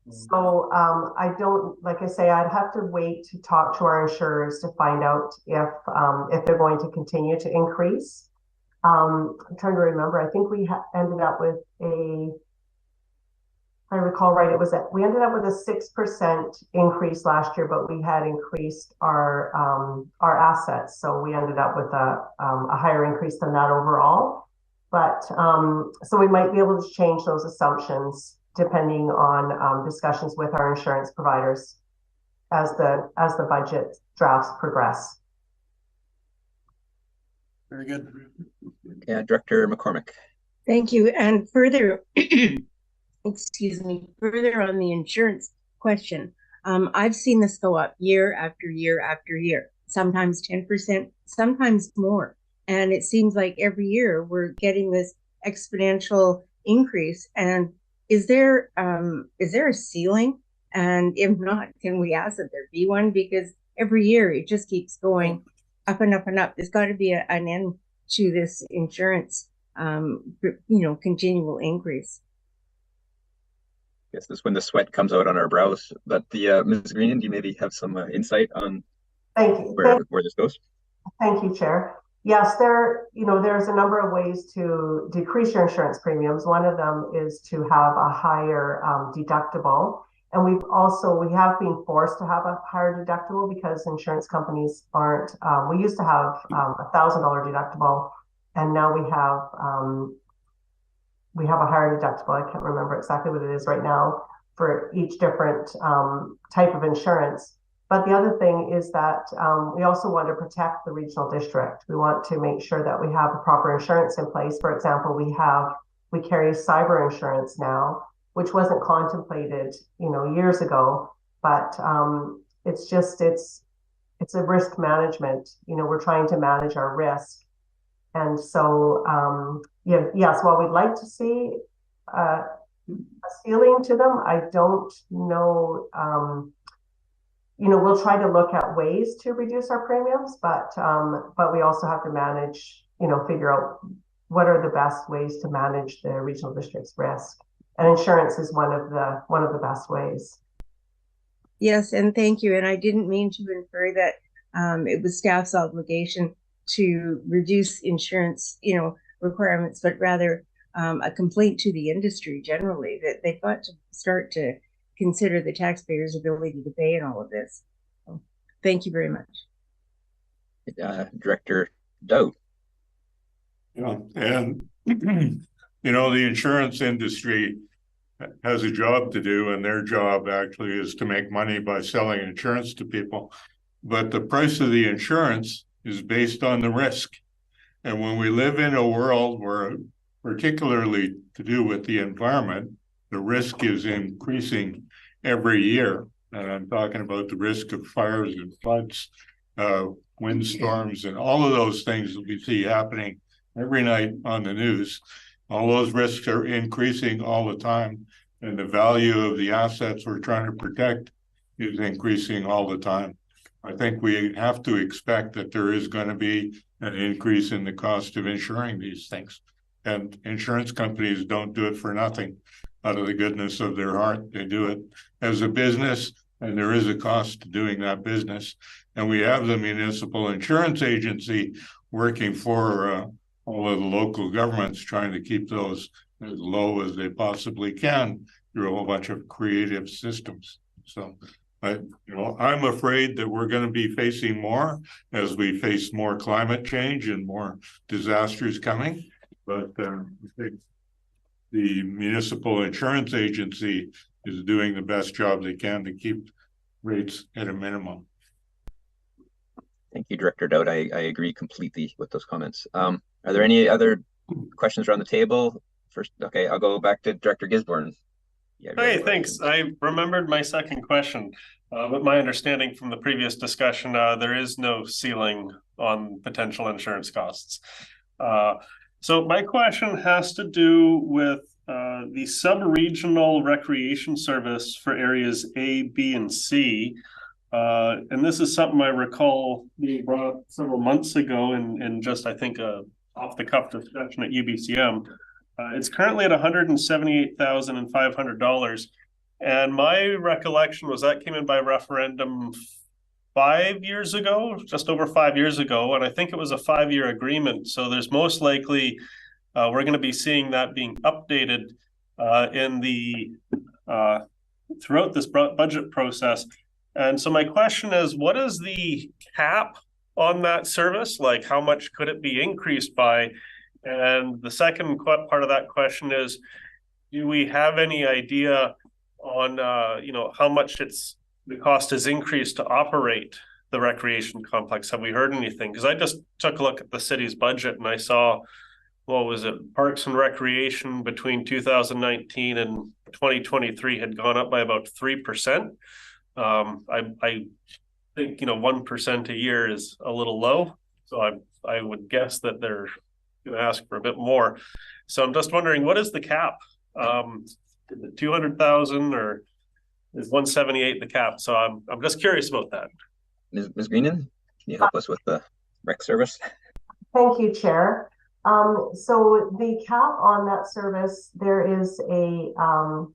So I don't, like I say, I'd have to wait to talk to our insurers to find out if they're going to continue to increase. I'm trying to remember. I think we ended up with if I recall right, we ended up with a 6% increase last year, but we had increased our assets, so we ended up with a higher increase than that overall. But so we might be able to change those assumptions depending on discussions with our insurance providers as the budget drafts progress. Very good. Yeah, Director McCormick. Thank you. And further, excuse me, further on the insurance question, I've seen this go up year after year after year, sometimes 10%, sometimes more. And it seems like every year we're getting this exponential increase. And is there a ceiling? And if not, can we ask that there be one? Because every year it just keeps going up and up and up. There's got to be an end to this insurance, continual increase. Yes, this is when the sweat comes out on our brows. But Ms. Greenan, do you maybe have some insight on where this goes? Thank you, Chair. Yes, there's a number of ways to decrease your insurance premiums. One of them is to have a higher deductible. And we have been forced to have a higher deductible because insurance companies aren't, we used to have $1,000 deductible, and now we have a higher deductible. I can't remember exactly what it is right now for each different type of insurance. But the other thing is that we also want to protect the regional district. We want to make sure that we have the proper insurance in place. For example, we carry cyber insurance now, which wasn't contemplated, years ago. But it's a risk management. We're trying to manage our risk. And so, yes, while we'd like to see a ceiling to them, I don't know. We'll try to look at ways to reduce our premiums, but we also have to manage, figure out what are the best ways to manage the regional district's risk. and insurance is one of the best ways. Yes, and thank you. And I didn't mean to infer that it was staff's obligation to reduce insurance, requirements, but rather a complaint to the industry generally that they've got to start to consider the taxpayers' ability to pay in all of this. So, thank you very much. Director Dowd. Yeah, and the insurance industry has a job to do, and their job actually is to make money by selling insurance to people. But the price of the insurance is based on the risk. And when we live in a world where, particularly to do with the environment, the risk is increasing every year. And I'm talking about the risk of fires and floods, windstorms, and all of those things that we see happening every night on the news. All those risks are increasing all the time, and the value of the assets we're trying to protect is increasing all the time. I think we have to expect that there is going to be an increase in the cost of insuring these things. And insurance companies don't do it for nothing out of the goodness of their heart. They do it as a business, and there is a cost to doing that business. And we have the municipal insurance agency working for all of the local governments, trying to keep those as low as they possibly can through a whole bunch of creative systems. So I'm afraid that we're going to be facing more as we face more climate change and more disasters coming. But I think the municipal insurance agency is doing the best job they can to keep rates at a minimum. Thank you, Director Dowd. I agree completely with those comments. Are there any other questions around the table? First, okay, I'll go back to Director Gisborne. Yeah, hey, thanks. I remembered my second question, but my understanding from the previous discussion, there is no ceiling on potential insurance costs. So my question has to do with the sub-regional recreation service for areas A, B, and C. And this is something I recall being brought up several months ago in just, I think, off-the-cuff discussion at UBCM. It's currently at $178,500. And my recollection was that came in by referendum 5 years ago, just over 5 years ago. And I think it was a 5-year agreement. So there's most likely, we're going to be seeing that being updated in the throughout this budget process. And so my question is, what is the cap on that service? Like, how much could it be increased by? And the second part of that question is, do we have any idea on, how much the cost has increased to operate the recreation complex? Have we heard anything? Because I just took a look at the city's budget and I saw, what was it? Parks and Recreation between 2019 and 2023 had gone up by about 3%. I think 1% a year is a little low, so I would guess that they're going to ask for a bit more. So I'm just wondering, what is the cap? Is it 200,000 or is 178 the cap? So I'm just curious about that. Ms. Greenan, can you help us with the rec service? Thank you, Chair. So the cap on that service, there is a trying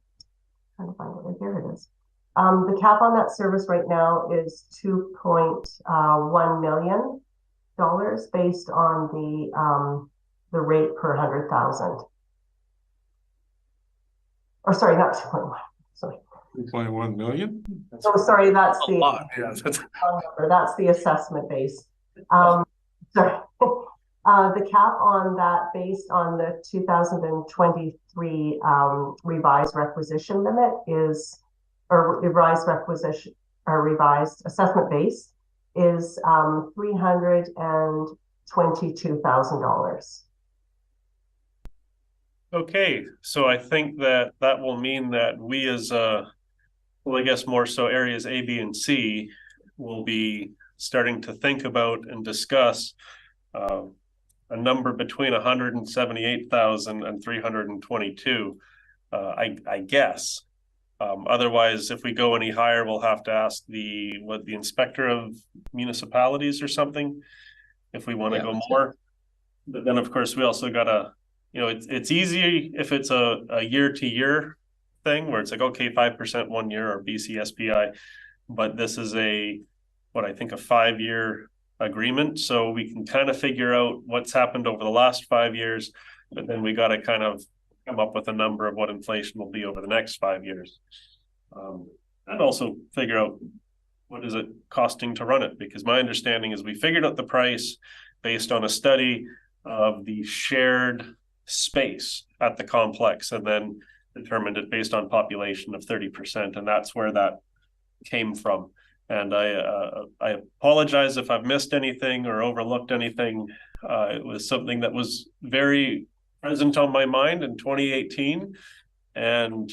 to find it. Here it is. The cap on that service right now is $2.1 million based on the rate per 100,000. Or sorry, not 2.1. Sorry. 2.1 million? Oh, sorry, that's the lot. Yeah, that's the assessment base. Sorry. The cap on that based on the 2023 revised requisition limit is, or revised requisition, or revised assessment base is $322,000. Okay, so I think that will mean that we as well, I guess more so areas A, B, and C will be starting to think about and discuss a number between 178,000 and 322, I guess. Otherwise, if we go any higher, we'll have to ask the inspector of municipalities or something if we want to go more. But then, of course, we also got to it's easy if it's a year to year thing where it's like, okay, 5% 1 year or BCSPI, but this is a 5-year agreement. So we can kind of figure out what's happened over the last 5 years, but then we got to kind of come up with a number of what inflation will be over the next 5 years. And also figure out what is it costing to run it, because my understanding is we figured out the price based on a study of the shared space at the complex and then determined it based on population of 30%, and that's where that came from. And I apologize if I've missed anything or overlooked anything. It was something that was very present on my mind in 2018, and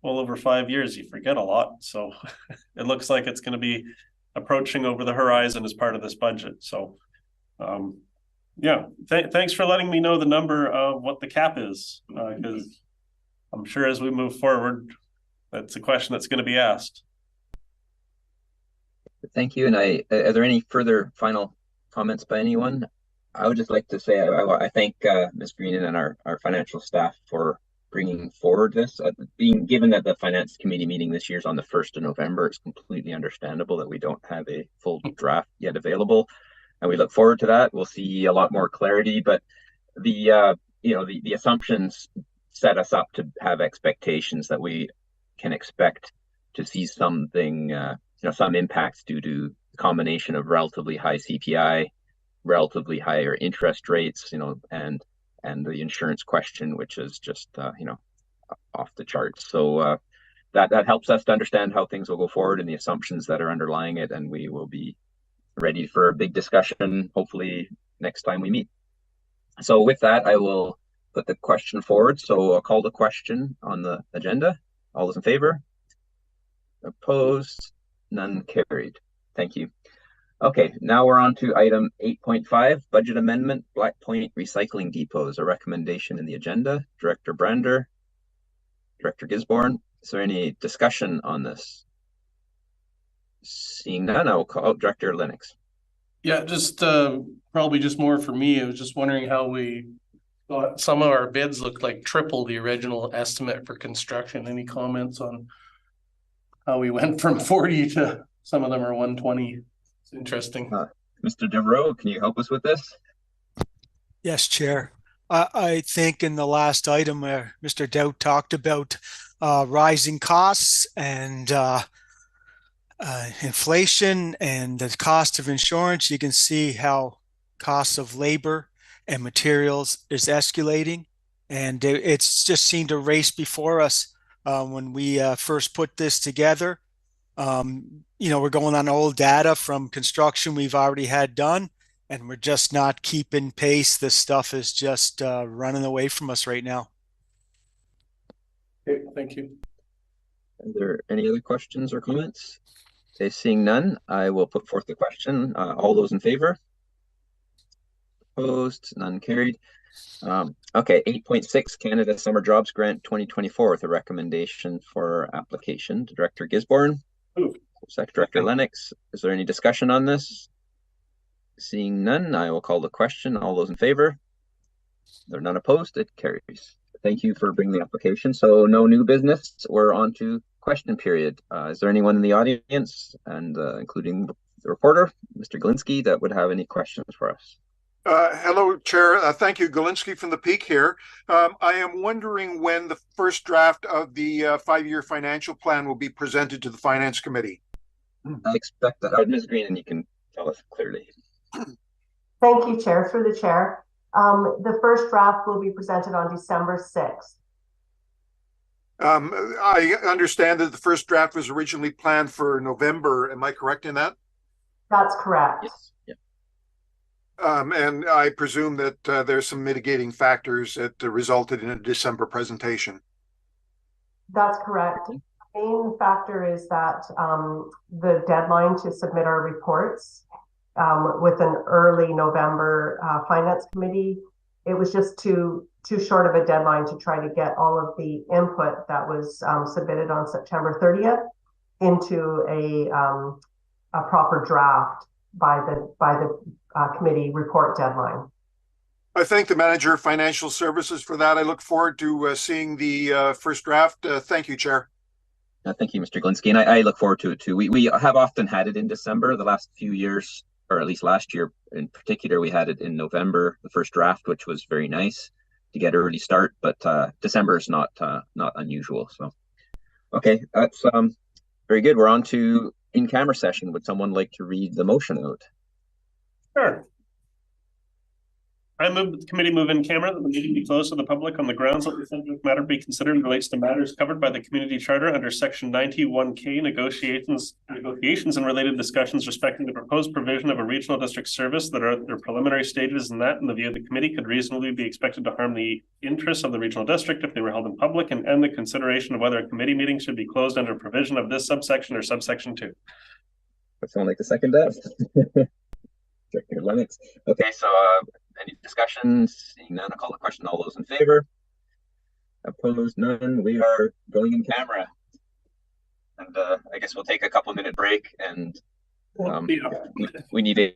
well over 5 years, you forget a lot. So it looks like it's going to be approaching over the horizon as part of this budget. So yeah, thanks for letting me know the number of what the cap is, because I'm sure as we move forward, that's a question that's going to be asked. Thank you. And are there any further final comments by anyone? I would just like to say I thank Ms. Greenan and our financial staff for bringing forward this. Being given that the finance committee meeting this year is on the 1st of November, it's completely understandable that we don't have a full draft yet available, and we look forward to that. We'll see a lot more clarity, but the assumptions set us up to have expectations that we can expect to see something, some impacts due to the combination of relatively high CPI, relatively higher interest rates, and the insurance question, which is just, off the charts. So that helps us to understand how things will go forward and the assumptions that are underlying it. And we will be ready for a big discussion, hopefully next time we meet. So with that, I will put the question forward. So I'll call the question on the agenda. All those in favor? Opposed? None carried. Thank you. Okay, now we're on to item 8.5, budget amendment, Black Point Recycling Depots, a recommendation in the agenda. Director Brander, Director Gisborne, is there any discussion on this? Seeing none, I will call out Director Lennox. Yeah, just probably just more for me. I was just wondering how we thought some of our bids looked like triple the original estimate for construction. Any comments on how we went from 40 to some of them are 120? It's interesting. Mr. Devereaux, can you help us with this? Yes, Chair. I think in the last item where Mr. Dowd talked about rising costs and inflation and the cost of insurance, you can see how costs of labor and materials is escalating. And it's just seemed to race before us when we first put this together. We're going on old data from construction we've already had done, and we're just not keeping pace. This stuff is just running away from us right now. Okay, thank you. Are there any other questions or comments? Okay, seeing none, I will put forth the question. All those in favor? Opposed? None carried. Okay, 8.6, Canada Summer Jobs Grant 2024 with a recommendation for application to Director Gisborne. Second, Director Lennox, is there any discussion on this? Seeing none, I will call the question. All those in favor? There are none opposed. It carries. Thank you for bringing the application. So no new business. We're on to question period. Is there anyone in the audience, and including the reporter, Mr. Galinsky, that would have any questions for us? Hello, Chair. Thank you. Galinsky from the Peak here. I am wondering when the first draft of the 5-year financial plan will be presented to the Finance Committee. I expect that. Ms. Green, and you can tell us clearly. Thank you, Chair. Through the Chair. The first draft will be presented on December 6th. I understand that the first draft was originally planned for November. Am I correct in that? That's correct. Yes. Yeah. And I presume that there's some mitigating factors that resulted in a December presentation. That's correct. The main factor is that the deadline to submit our reports with an early November Finance Committee, it was just too short of a deadline to try to get all of the input that was submitted on September 30th into a proper draft by the committee report deadline. I thank the manager of financial services for that. I look forward to seeing the first draft. Thank you, Chair. Thank you, Mr. Glinsky, and I look forward to it too. We have often had it in December the last few years, or at least last year in particular. We had it in November, the first draft, which was very nice to get early start. But December is not unusual. So, okay, that's very good. We're on to in-camera session. Would someone like to read the motion out? Sure. I move that the committee move in camera that the meeting be closed to the public on the grounds that the subject matter be considered relates to matters covered by the community charter under section 91K negotiations and related discussions respecting the proposed provision of a regional district service that are at their preliminary stages, and that in the view of the committee could reasonably be expected to harm the interests of the regional district if they were held in public, and end the consideration of whether a committee meeting should be closed under provision of this subsection or subsection 2. Would someone like to second that? Director Lennox. Okay, so any discussions? Seeing none, I'll call the question. All those in favor? Opposed? None. We are going in camera. And I guess we'll take a couple-minute break, and we need a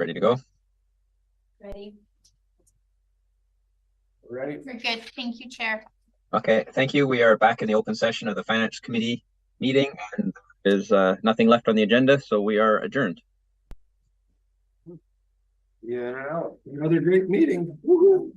ready to go? Ready? Ready? We're good. Thank you, Chair. Okay, thank you. We are back in the open session of the Finance Committee meeting, and there's nothing left on the agenda, so we are adjourned. Yeah, another great meeting. Woo-hoo.